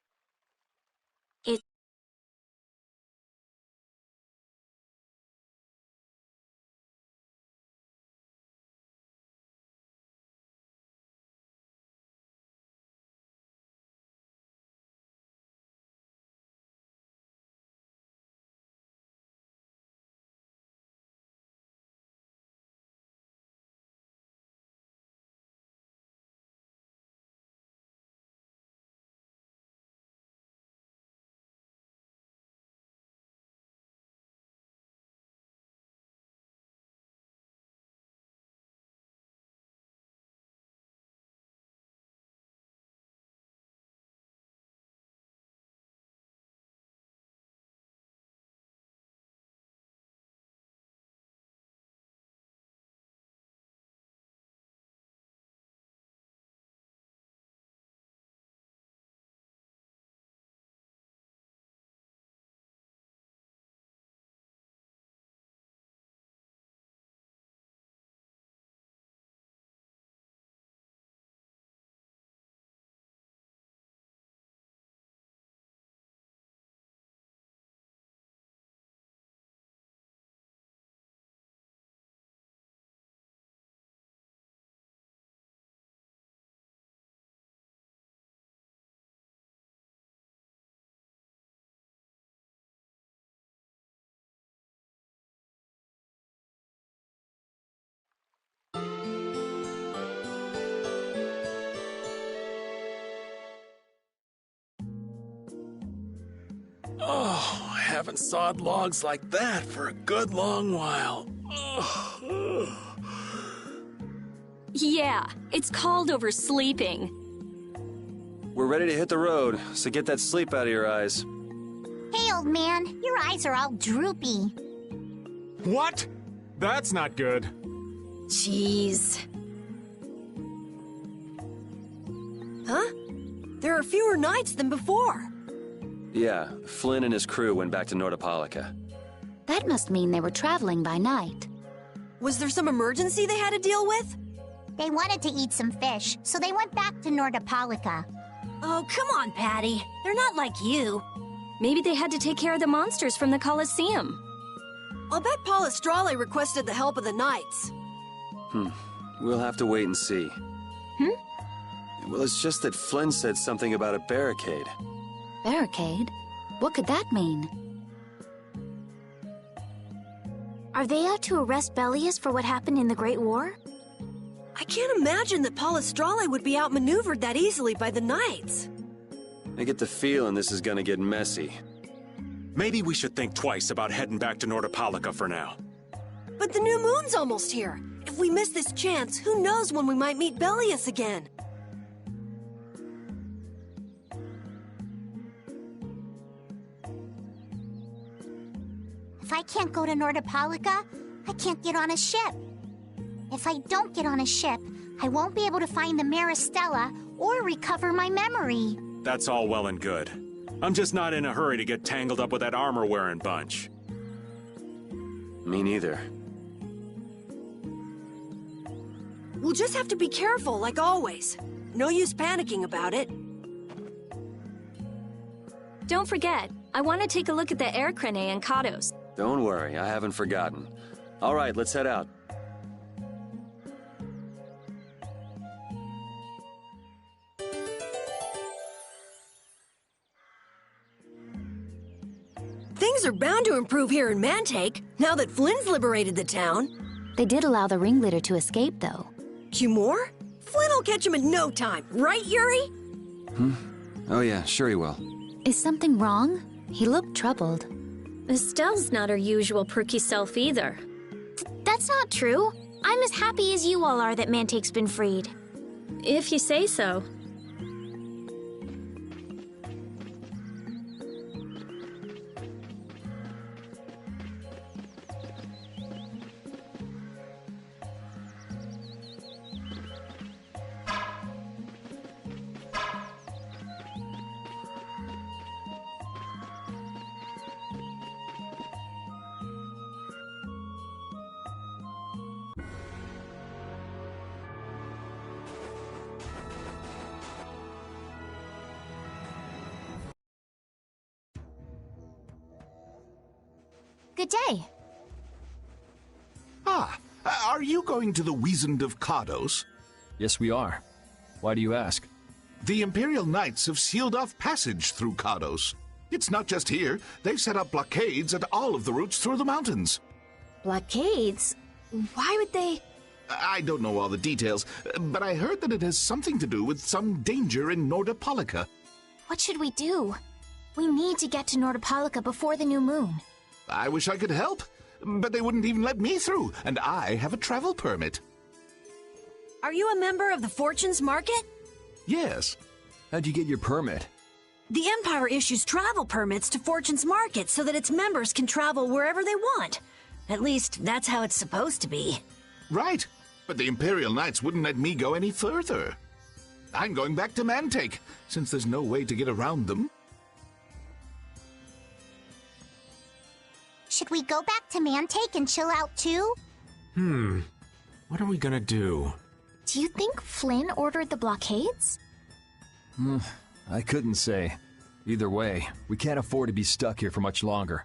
Oh, I haven't sawed logs like that for a good long while. Oh. Yeah, it's called oversleeping. We're ready to hit the road, so get that sleep out of your eyes. Hey, old man, your eyes are all droopy. What? That's not good. Jeez. Huh? There are fewer nights than before. Yeah, Flynn and his crew went back to Nordopolica. That must mean they were traveling by night. Was there some emergency they had to deal with? They wanted to eat some fish, so they went back to Nordopolica. Oh, come on, Patty. They're not like you. Maybe they had to take care of the monsters from the Colosseum. I'll bet Paul Estrale requested the help of the Knights. We'll have to wait and see. Well, it's just that Flynn said something about a barricade. Barricade? What could that mean? Are they out to arrest Bellius for what happened in the Great War? I can't imagine that Paul Estrale would be outmaneuvered that easily by the Knights. I get the feeling this is gonna get messy. Maybe we should think twice about heading back to Nordopolica for now. But the new moon's almost here. If we miss this chance, who knows when we might meet Bellius again? If I can't go to Nordopolica, I can't get on a ship. If I don't get on a ship, I won't be able to find the Maristella or recover my memory. That's all well and good. I'm just not in a hurry to get tangled up with that armor-wearing bunch. Me neither. We'll just have to be careful, like always. No use panicking about it. Don't forget, I want to take a look at the air crane and Kados. Don't worry, I haven't forgotten. All right, let's head out. Things are bound to improve here in Mantake, now that Flynn's liberated the town. They did allow the ringleader to escape, though. Cumore? Flynn will catch him in no time, right, Yuri? Oh yeah, sure he will. Is something wrong? He looked troubled. Estelle's not her usual perky self either. That's not true. I'm as happy as you all are that Mantake's been freed. If you say so. Good day. Are you going to the Wiesent of Kados? Yes, we are. Why do you ask? The Imperial Knights have sealed off passage through Kados. It's not just here. They've set up blockades at all of the routes through the mountains. Blockades? Why would they... I don't know all the details, but I heard that it has something to do with some danger in Nordopolica. What should we do? We need to get to Nordopolica before the new moon. I wish I could help, but they wouldn't even let me through, and I have a travel permit. Are you a member of the Fortunes Market? Yes. How'd you get your permit? The Empire issues travel permits to Fortune's Market so that its members can travel wherever they want. At least, that's how it's supposed to be. Right, but the Imperial Knights wouldn't let me go any further. I'm going back to Mantake, since there's no way to get around them. Should we go back to Mantake and chill out too? What are we gonna do? Do you think Flynn ordered the blockades? I couldn't say. Either way, we can't afford to be stuck here for much longer.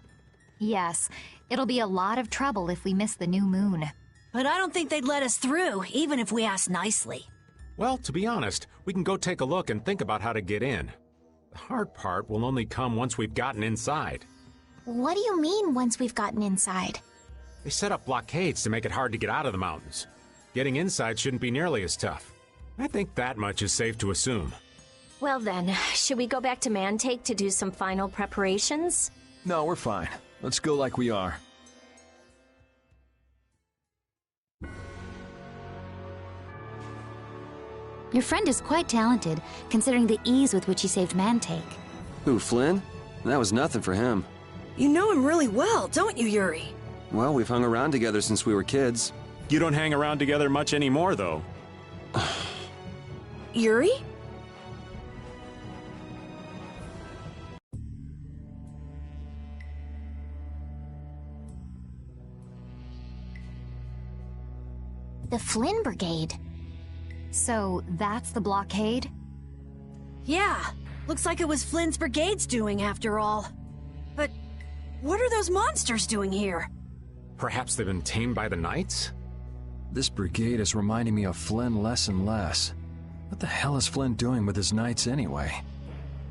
Yes, it'll be a lot of trouble if we miss the new moon. But I don't think they'd let us through, even if we asked nicely. Well, to be honest, we can go take a look and think about how to get in. The hard part will only come once we've gotten inside. What do you mean, once we've gotten inside? They set up blockades to make it hard to get out of the mountains. Getting inside shouldn't be nearly as tough. I think that much is safe to assume. Well then, should we go back to Mantake to do some final preparations? No, we're fine. Let's go like we are. Your friend is quite talented, considering the ease with which he saved Mantake. Who, Flynn? That was nothing for him. You know him really well, don't you, Yuri? Well, we've hung around together since we were kids. You don't hang around together much anymore, though. Yuri? The Flynn Brigade. So that's the blockade? Yeah, looks like it was Flynn's brigade's doing after all. But what are those monsters doing here? Perhaps they've been tamed by the Knights? This brigade is reminding me of Flynn less and less. What the hell is Flynn doing with his Knights anyway?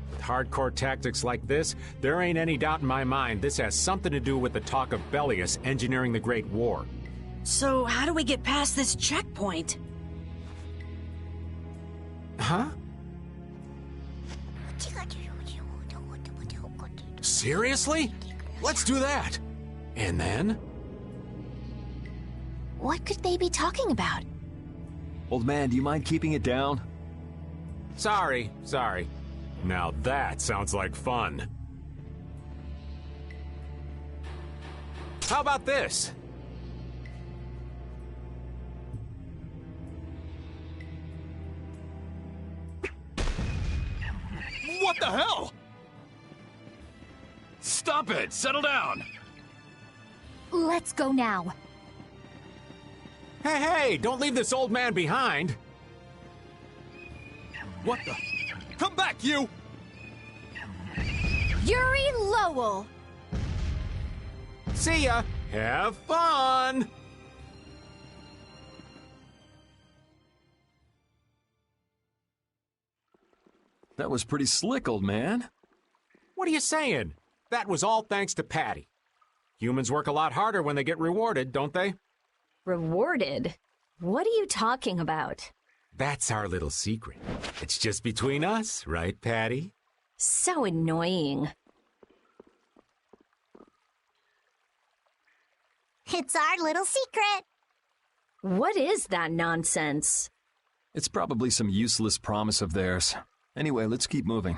With hardcore tactics like this, there ain't any doubt in my mind this has something to do with the talk of Bellius engineering the Great War. So how do we get past this checkpoint? Huh? Seriously? Let's do that. And then? What could they be talking about? Old man, do you mind keeping it down? Sorry. Now that sounds like fun. How about this? What the hell? Stop it! Settle down! Let's go now. Hey, don't leave this old man behind. What the? Come back, you! Yuri Lowell! See ya! Have fun! That was pretty slick, old man. What are you saying? That was all thanks to Patty. Humans work a lot harder when they get rewarded, don't they? Rewarded? What are you talking about? That's our little secret. It's just between us, right, Patty? So annoying. It's our little secret. What is that nonsense? It's probably some useless promise of theirs. Anyway, let's keep moving.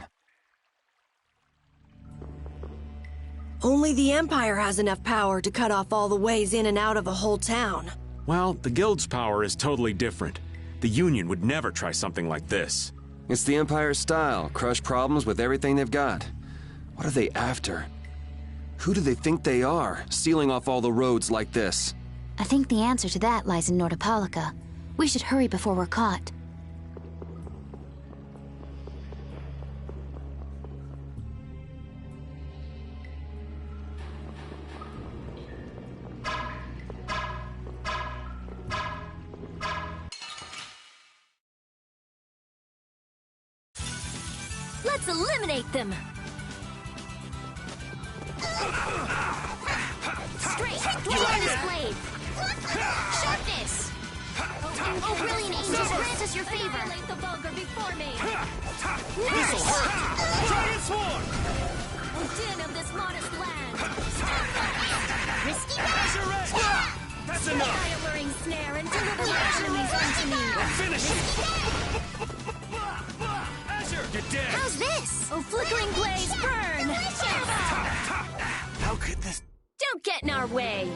Only the Empire has enough power to cut off all the ways in and out of a whole town. Well, the Guild's power is totally different. The Union would never try something like this. It's the Empire's style, crush problems with everything they've got. What are they after? Who do they think they are, sealing off all the roads like this? I think the answer to that lies in Nordopolica. We should hurry before we're caught. Let's eliminate them! Straight! Dwell this blade! Sharpness! Oh, brilliant angels, grant us your favor! Annihilate the vulgar before me! This'll hurt! Giant sword! O din of this modest land! Risky Azure Edge! That's enough! Tie a luring snare and deliver my enemies unto me! Finish it! Azure, you're dead! How's this? Oh, flickering blaze, burn! How could this... Don't get in our way!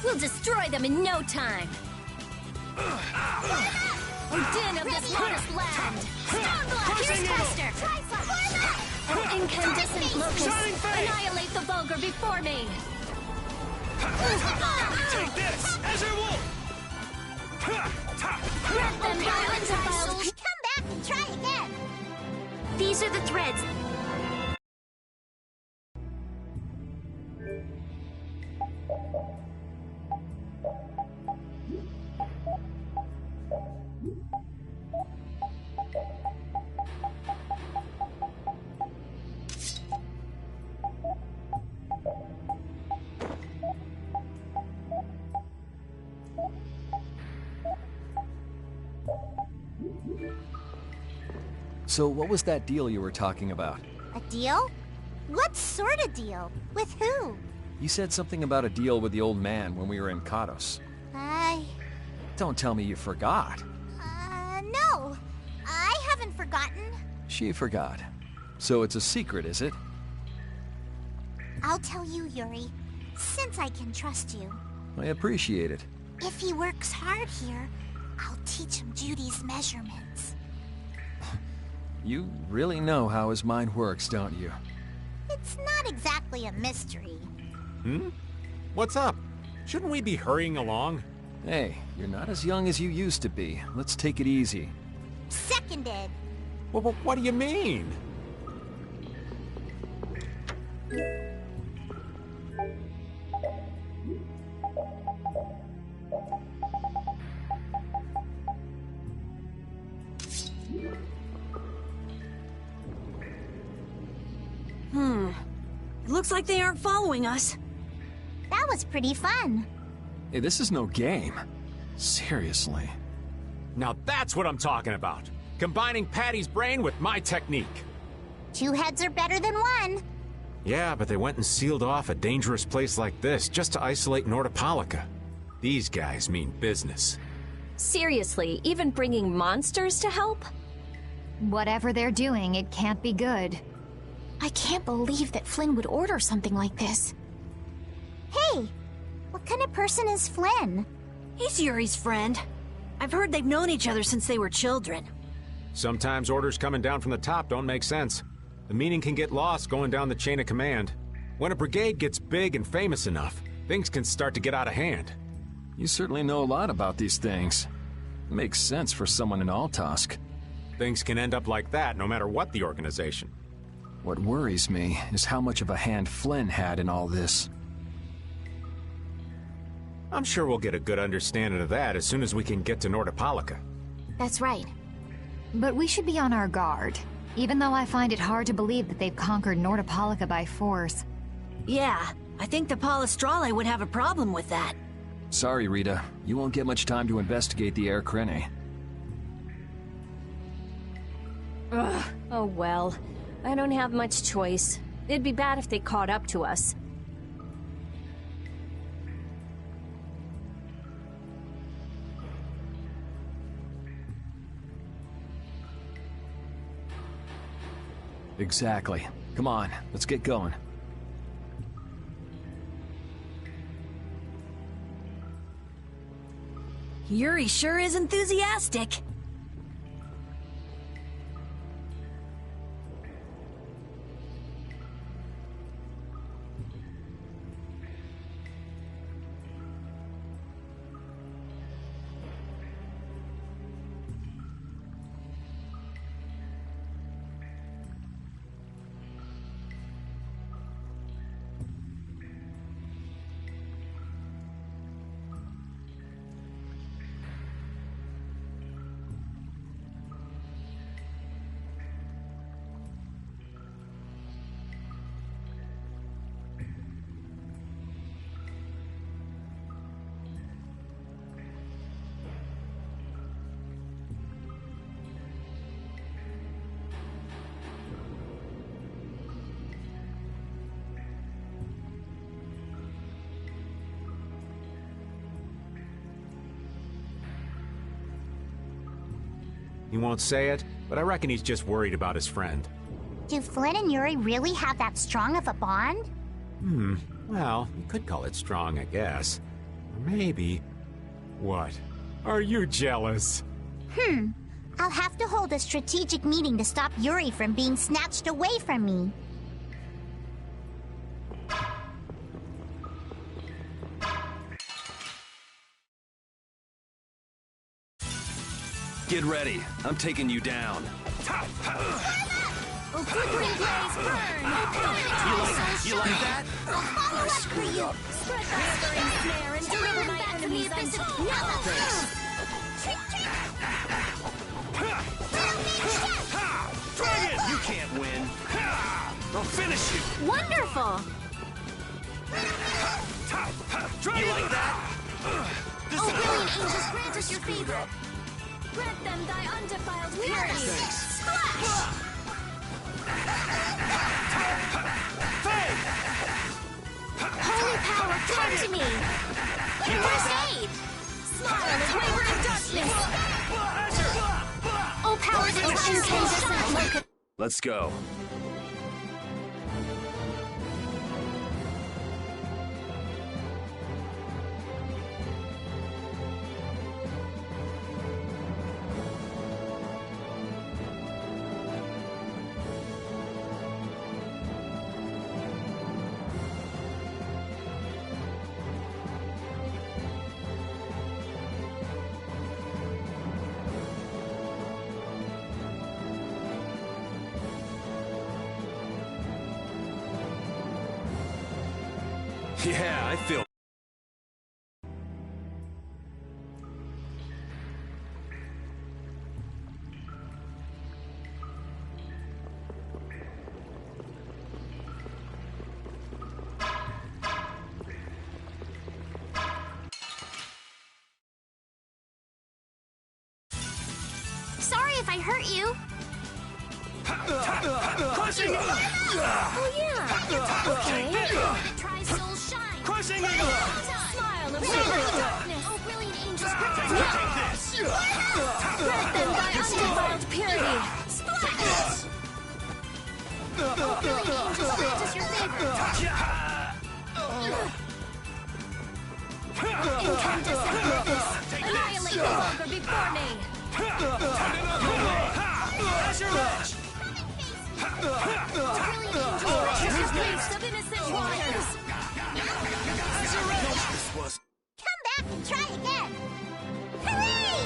We'll destroy them in no time! O din of this modest land! Stormblood! Here's Tester! O incandescent locust! Annihilate the vulgar before me! Take this! Azure Wolf! Grant them their undefiled... Come back and try again! These are the threads. So what was that deal you were talking about? A deal? What sort of deal? With who? You said something about a deal with the old man when we were in Kados. Don't tell me you forgot. No. I haven't forgotten. She forgot. So it's a secret, is it? I'll tell you, Yuri, since I can trust you. I appreciate it. If he works hard here, I'll teach him Judy's measurements. You really know how his mind works, don't you? It's not exactly a mystery. What's up? Shouldn't we be hurrying along? Hey, you're not as young as you used to be. Let's take it easy. Seconded. Well, what do you mean? It looks like they aren't following us. That was pretty fun. Hey, this is no game. Seriously. Now that's what I'm talking about. Combining Patty's brain with my technique. 2 heads are better than 1. Yeah, but they went and sealed off a dangerous place like this just to isolate Nordopolica. These guys mean business. Seriously, even bringing monsters to help? Whatever they're doing, it can't be good. I can't believe that Flynn would order something like this. Hey, what kind of person is Flynn? He's Yuri's friend. I've heard they've known each other since they were children. Sometimes orders coming down from the top don't make sense. The meaning can get lost going down the chain of command. When a brigade gets big and famous enough, things can start to get out of hand. You certainly know a lot about these things. It makes sense for someone in Altosk. Things can end up like that no matter what the organization. What worries me is how much of a hand Flynn had in all this. I'm sure we'll get a good understanding of that as soon as we can get to Nordopolica. That's right. But we should be on our guard, even though I find it hard to believe that they've conquered Nordopolica by force. Yeah, I think the Palestrale would have a problem with that. Sorry, Rita. You won't get much time to investigate the Air Krene. Ugh, oh well. I don't have much choice. It'd be bad if they caught up to us. Exactly. Come on, let's get going. Yuri sure is enthusiastic. He won't say it, but I reckon he's just worried about his friend. Do Flynn and Yuri really have that strong of a bond? Well, you could call it strong, I guess. Or maybe... What? Are you jealous? I'll have to hold a strategic meeting to stop Yuri from being snatched away from me. Get ready. I'm taking you down. Flickering blaze, burn! You like that? Follow after you! Spread the withering snare and deliver my enemies unto Dragon! You can't win. I'll finish you. Wonderful! You like that? Oh, brilliant angels, grant us your favor! Grant them thy undefiled purity! Splash! Holy power, come to me! First aid! Smile and waver in darkness! Oh, powers incandescent! Let's go. Yeah, I feel... Sorry if I hurt you. Crushing! Oh, yeah. Okay. Try soul shine. Crushing eagle! Smile and waver in darkness. Oh, brilliant angels, protect me. Take this! Grant them thy undefiled purity. Splash! Oh, brilliant angels, grant us your favor. Incandescent focus. Annihilate the vulgar before me. Azure Edge! Brilliant angels, grant us your favor. Reach of innocent waters. Azure Edge! Come back and try again. Hooray!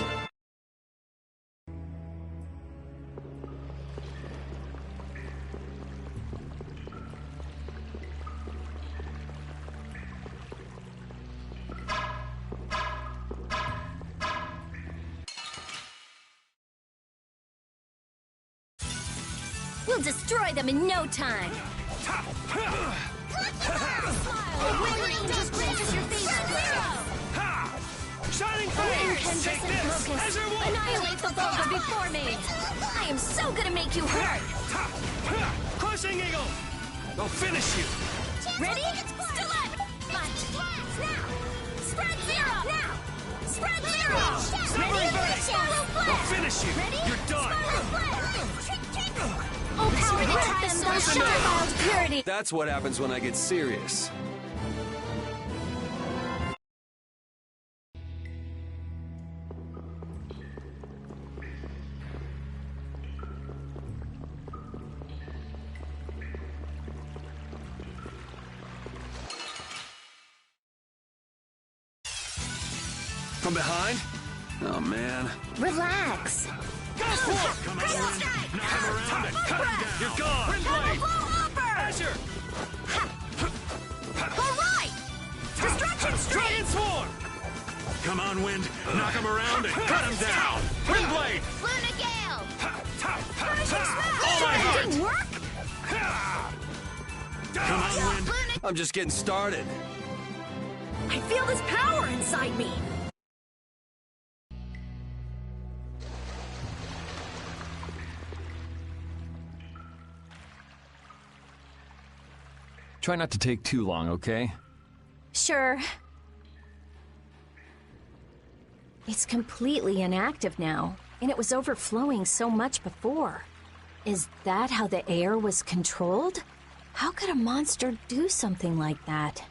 We'll destroy them in no time. Brilliant angels, grant us your favor. Shining flame! Take Incandescent this! focus. Azure Wolf! Annihilate the vulgar before me. I am so gonna make you hurt. Crushing eagle! I'll finish you! Ready? Stiletto! Punch! Now! Spread zero! Now! Spread zero! Severing blade! I'll finish you! Ready? You're done! Oh, power to grant them thy undefiled purity. That's what happens when I get serious. From behind? Oh, man. Relax. Go for it! Come on, Wind! Knock him around and cut him down! You're gone! Windblade! Azure! All right! Destruction Street! Dragon Swarm! Come on, Wind! Knock him around and cut him down! Windblade! Luna Gale! All my heart! Didn't work? Come on, Wind! I'm just getting started. I feel this power inside me. Try not to take too long, okay? Sure. It's completely inactive now, and it was overflowing so much before. Is that how the air was controlled? How could a monster do something like that?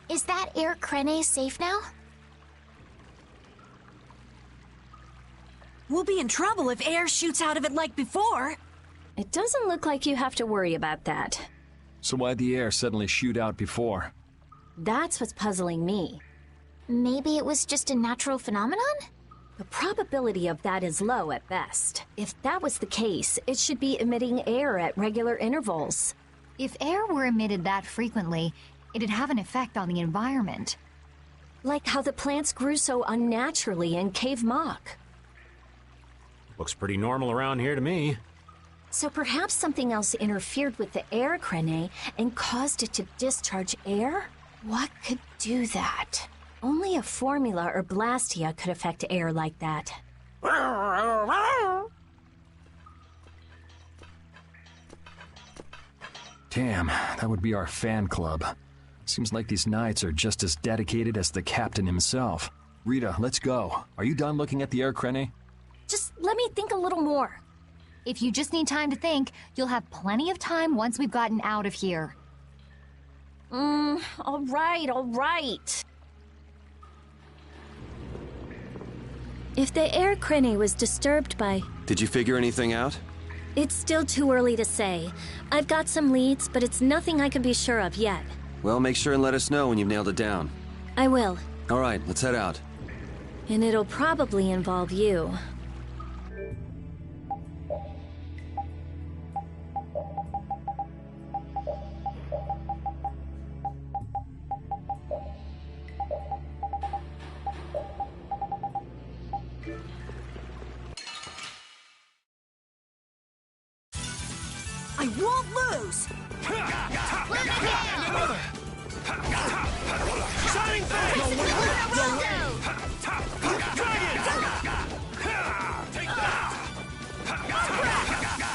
Is that Air Krene safe now? We'll be in trouble if air shoots out of it like before. It doesn't look like you have to worry about that. So why'd the air suddenly shoot out before? That's what's puzzling me. Maybe it was just a natural phenomenon? The probability of that is low at best. If that was the case, it should be emitting air at regular intervals. If air were emitted that frequently, it'd have an effect on the environment. Like how the plants grew so unnaturally in Cave Mock. Looks pretty normal around here to me. So perhaps something else interfered with the air Krene and caused it to discharge air? What could do that? Only a formula or Blastia could affect air like that. Damn, that would be our fan club. Seems like these knights are just as dedicated as the captain himself. Rita, let's go. Are you done looking at the air crane? Just let me think a little more. If you just need time to think, you'll have plenty of time once we've gotten out of here. All right. If the air crane was disturbed by... Did you figure anything out? It's still too early to say. I've got some leads, but it's nothing I can be sure of yet. Well, make sure and let us know when you've nailed it down. I will. All right, let's head out. And it'll probably involve you. I won't lose! Shining face! No way! Dragon! Take that!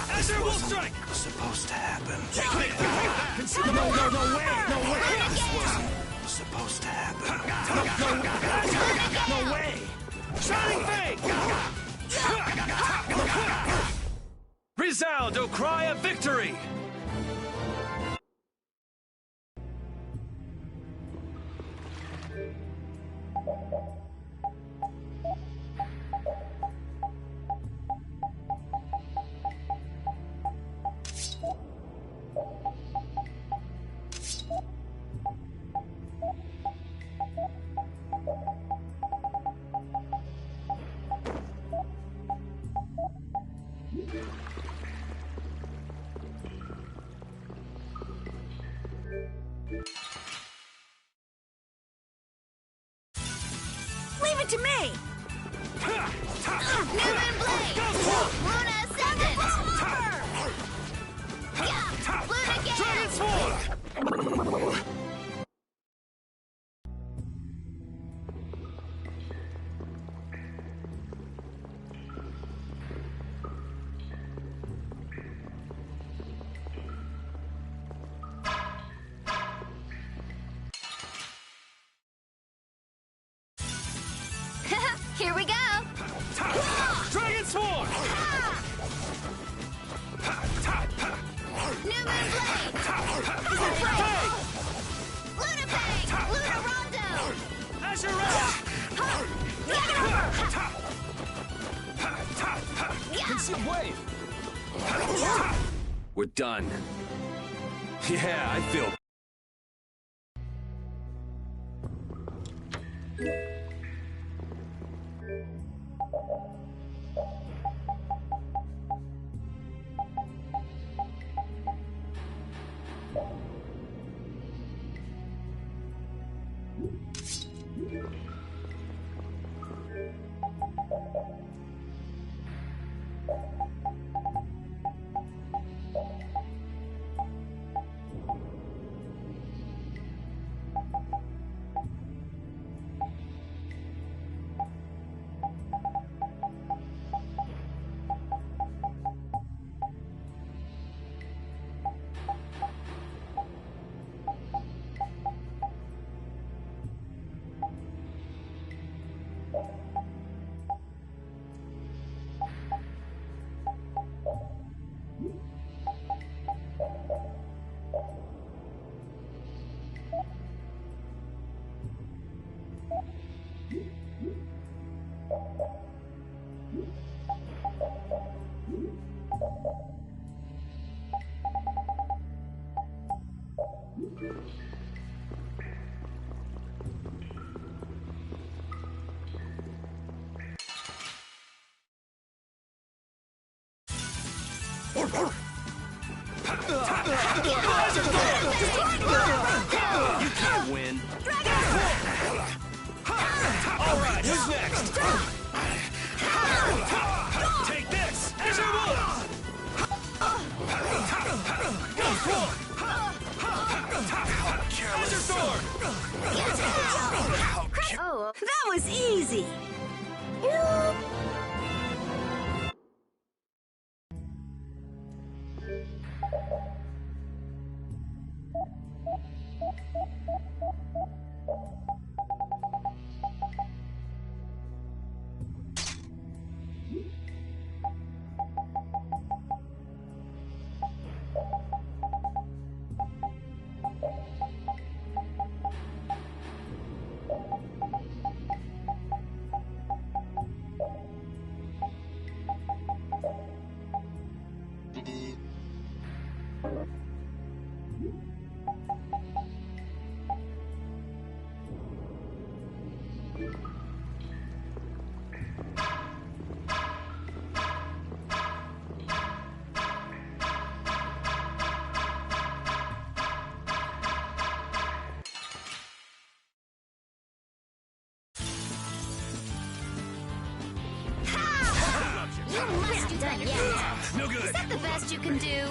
Azure will strike! Supposed to happen. No way! This wasn't supposed to happen. No way! Shining face! Resound, O cry of victory! Leave it to me! Newman Blade! Luna 7! Luna Gale! Dragon Sword! Here we go! Dragon Sword! Newman Blade! Luna Bang! Luna Rondo! Azure Rush! Concealed wave! We're done. Yeah, I feel... You can't win. Alright, who's next? Take this! Azure Wolf! Go forth! Azure Sword! Oh, that was easy! You must do better than that. No good. Is that the best you can do?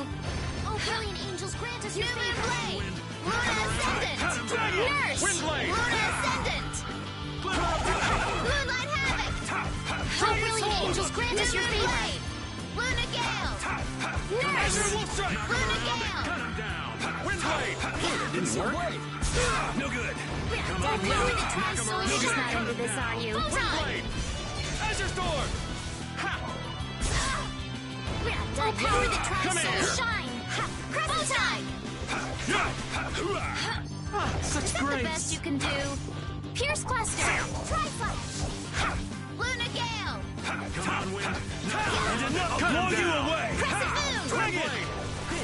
Oh, brilliant angels, grant us your New favor. Blade! Luna Ascendant! Dragon! Nurse! Windblade! Luna Ascendant! Moonlight Havoc! Oh, brilliant angels, grant us your favor. Blade! Luna Gale! Nurse! Azure Wolf Strike! Luna Gale! Cut him down! Windblade! Didn't work. No good. Come on, Willie. You're just not into this, are you? Windblade! Azure Storm! Oh, power that tries Come so here. shine. Crescent Tide! Such Is that the best you can do? Pierce Cluster! Tri-Flash. Luna Gale! Come on, Wind! I'll blow you away! Crescent Moon! Dragon!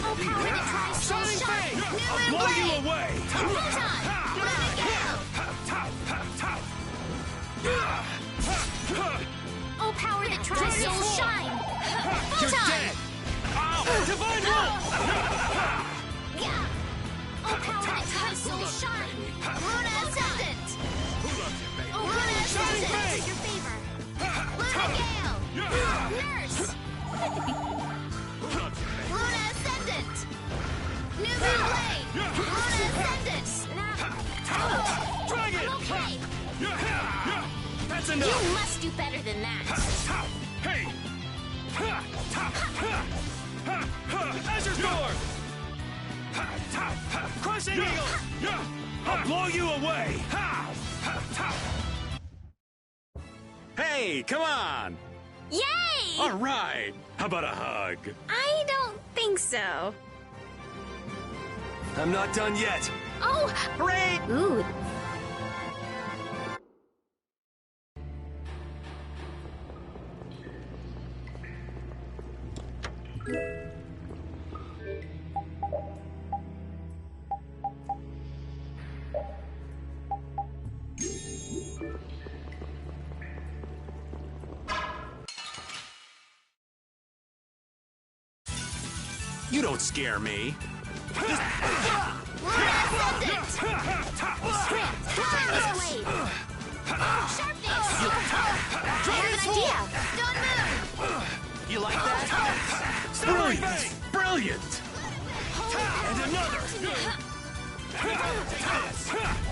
Oh, power that tries so Shining shine. Fang! New I'll blow you Blade! away! Photon! Luna Gale! Oh, power that tries so shine. You're Photon! dead! Divine Roll! Oh, power that tries so shine. Luna Ascendant! Oh, Luna brilliant Ascendant! angels, grant us your favor. Luna Gale! Nurse! Luna Ascendant! New Blade! Luna Ascendant! Dragon! I'm okay. That's You enough! must do better than that. Hey! Azure Storm! Crushing Eagle! I'll blow you away! Hey, come on! Yay! All right! How about a hug? I don't think so. I'm not done yet. Oh! Hooray! Ooh. You don't scare me. Luna Ascendant! Tornado Blade! Sharpness! I have an idea! Stone Moon! You like that? Brilliant! Brilliant! And another!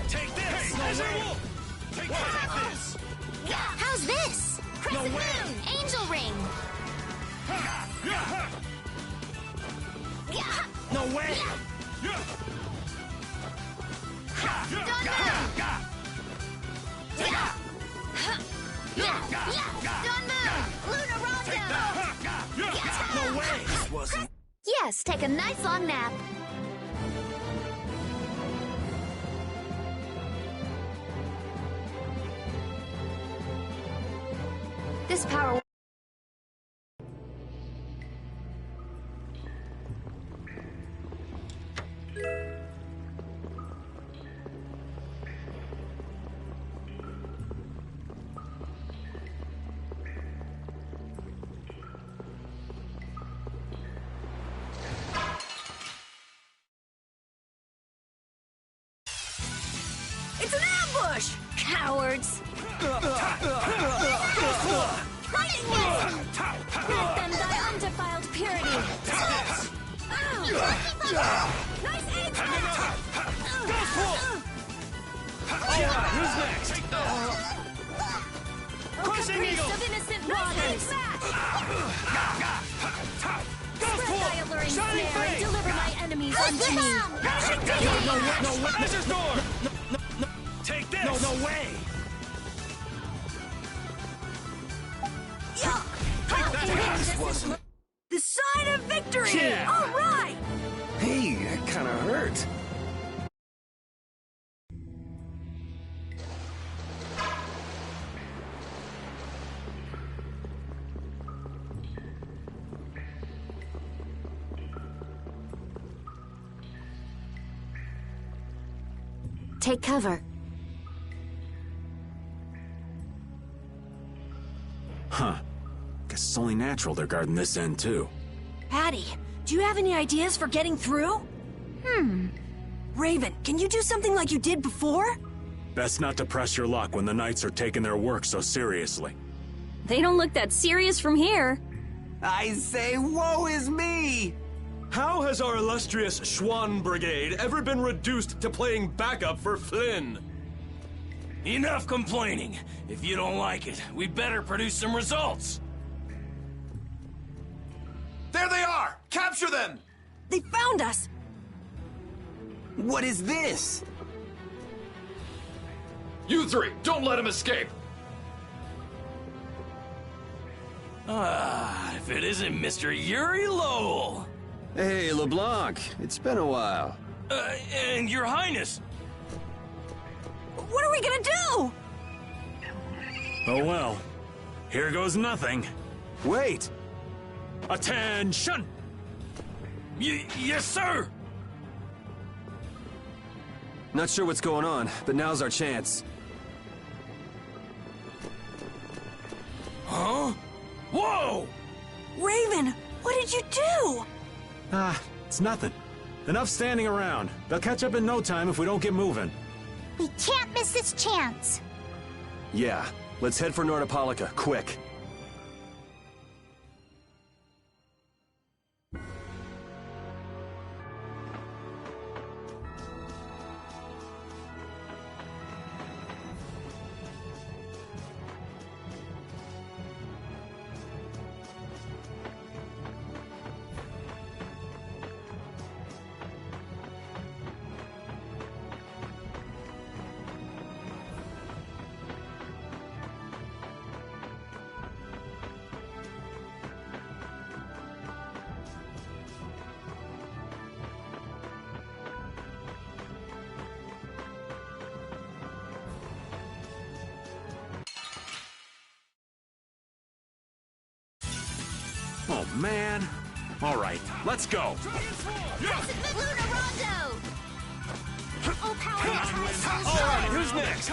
Take this! Azure Wolf! Take this! How's this? Crescent Moon, Angel Ring. No way! Stone Moon! Luna Rondo! No way! This wasn't... Yes, take a nice long nap. This power... It's an ambush! Cowards! Lightning Bolt! Grant them thy undefiled purity! Nice aim! Alright, who's next? Crushing Priest Eagle! of innocent waters! Spread thy alluring Shining snare and Fang! deliver my enemies unto me! Azure Storm! Take this! No way! The sign of victory! Yeah. All right! Hey, that kind of hurt. Take cover. Huh. Guess it's only natural they're guarding this end, too. Patty, do you have any ideas for getting through? Raven, can you do something like you did before? Best not to press your luck when the knights are taking their work so seriously. They don't look that serious from here. I say, woe is me! How has our illustrious Schwann Brigade ever been reduced to playing backup for Flynn? Enough complaining. If you don't like it, we better produce some results. There they are! Capture them! They found us! What is this? You three, don't let him escape! If it isn't Mr. Yuri Lowell! Hey, LeBlanc, it's been a while. And Your Highness! What are we gonna do? Oh well. Here goes nothing. Wait! Attention! Yes, sir! Not sure what's going on, but now's our chance. Huh? Whoa! Raven, what did you do? It's nothing. Enough standing around. They'll catch up in no time if we don't get moving. We can't miss this chance. Yeah, let's head for Nordopolica, quick. Oh, man. All right, let's go. All right, who's next?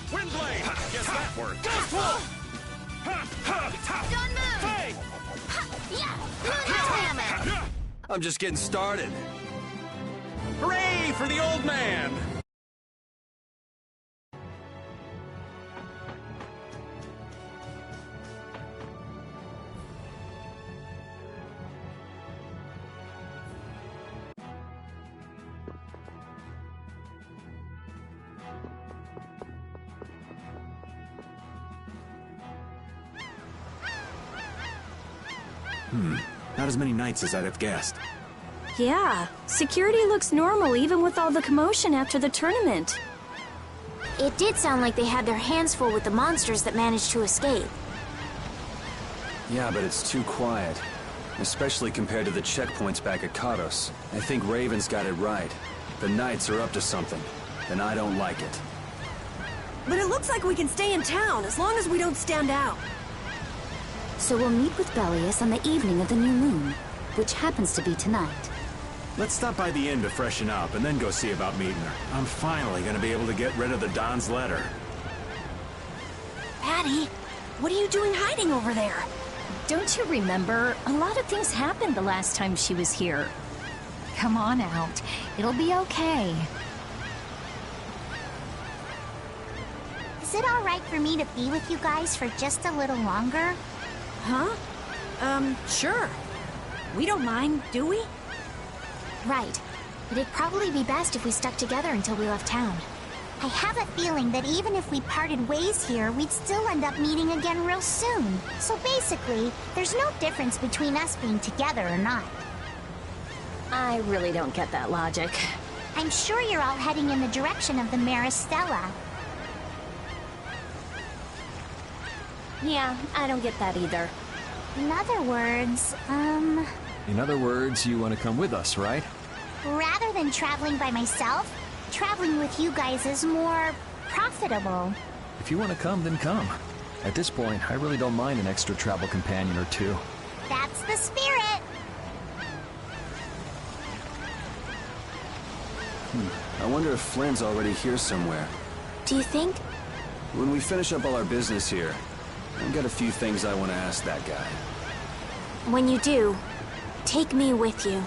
Windblade! Guess that worked. Ghost Wolf! Don't move! Hey! Yeah! I'm just getting started. Hooray for the old man! Not as many knights as I'd have guessed. Yeah, security looks normal even with all the commotion after the tournament. It did sound like they had their hands full with the monsters that managed to escape. Yeah, but it's too quiet. Especially compared to the checkpoints back at Kados. I think Raven's got it right. The Knights are up to something, and I don't like it. But it looks like we can stay in town as long as we don't stand out. So we'll meet with Bellius on the evening of the new moon, which happens to be tonight. Let's stop by the inn to freshen up and then go see about meeting her. I'm finally gonna be able to get rid of the Don's letter. Patty, what are you doing hiding over there? Don't you remember? A lot of things happened the last time she was here. Come on out. It'll be okay. Is it alright for me to be with you guys for just a little longer? Huh? Sure. We don't mind, do we? Right. But it'd probably be best if we stuck together until we left town. I have a feeling that even if we parted ways here, we'd still end up meeting again real soon. So basically, there's no difference between us being together or not. I really don't get that logic. I'm sure you're all heading in the direction of the Maristella. Yeah, I don't get that either. In other words, In other words, you want to come with us, right? rather than traveling by myself, traveling with you guys is more profitable. If you want to come, then come. At this point, I really don't mind an extra travel companion or two. That's the spirit! I wonder if Flynn's already here somewhere. Do you think? When we finish up all our business here, I've got a few things I want to ask that guy. When you do, take me with you.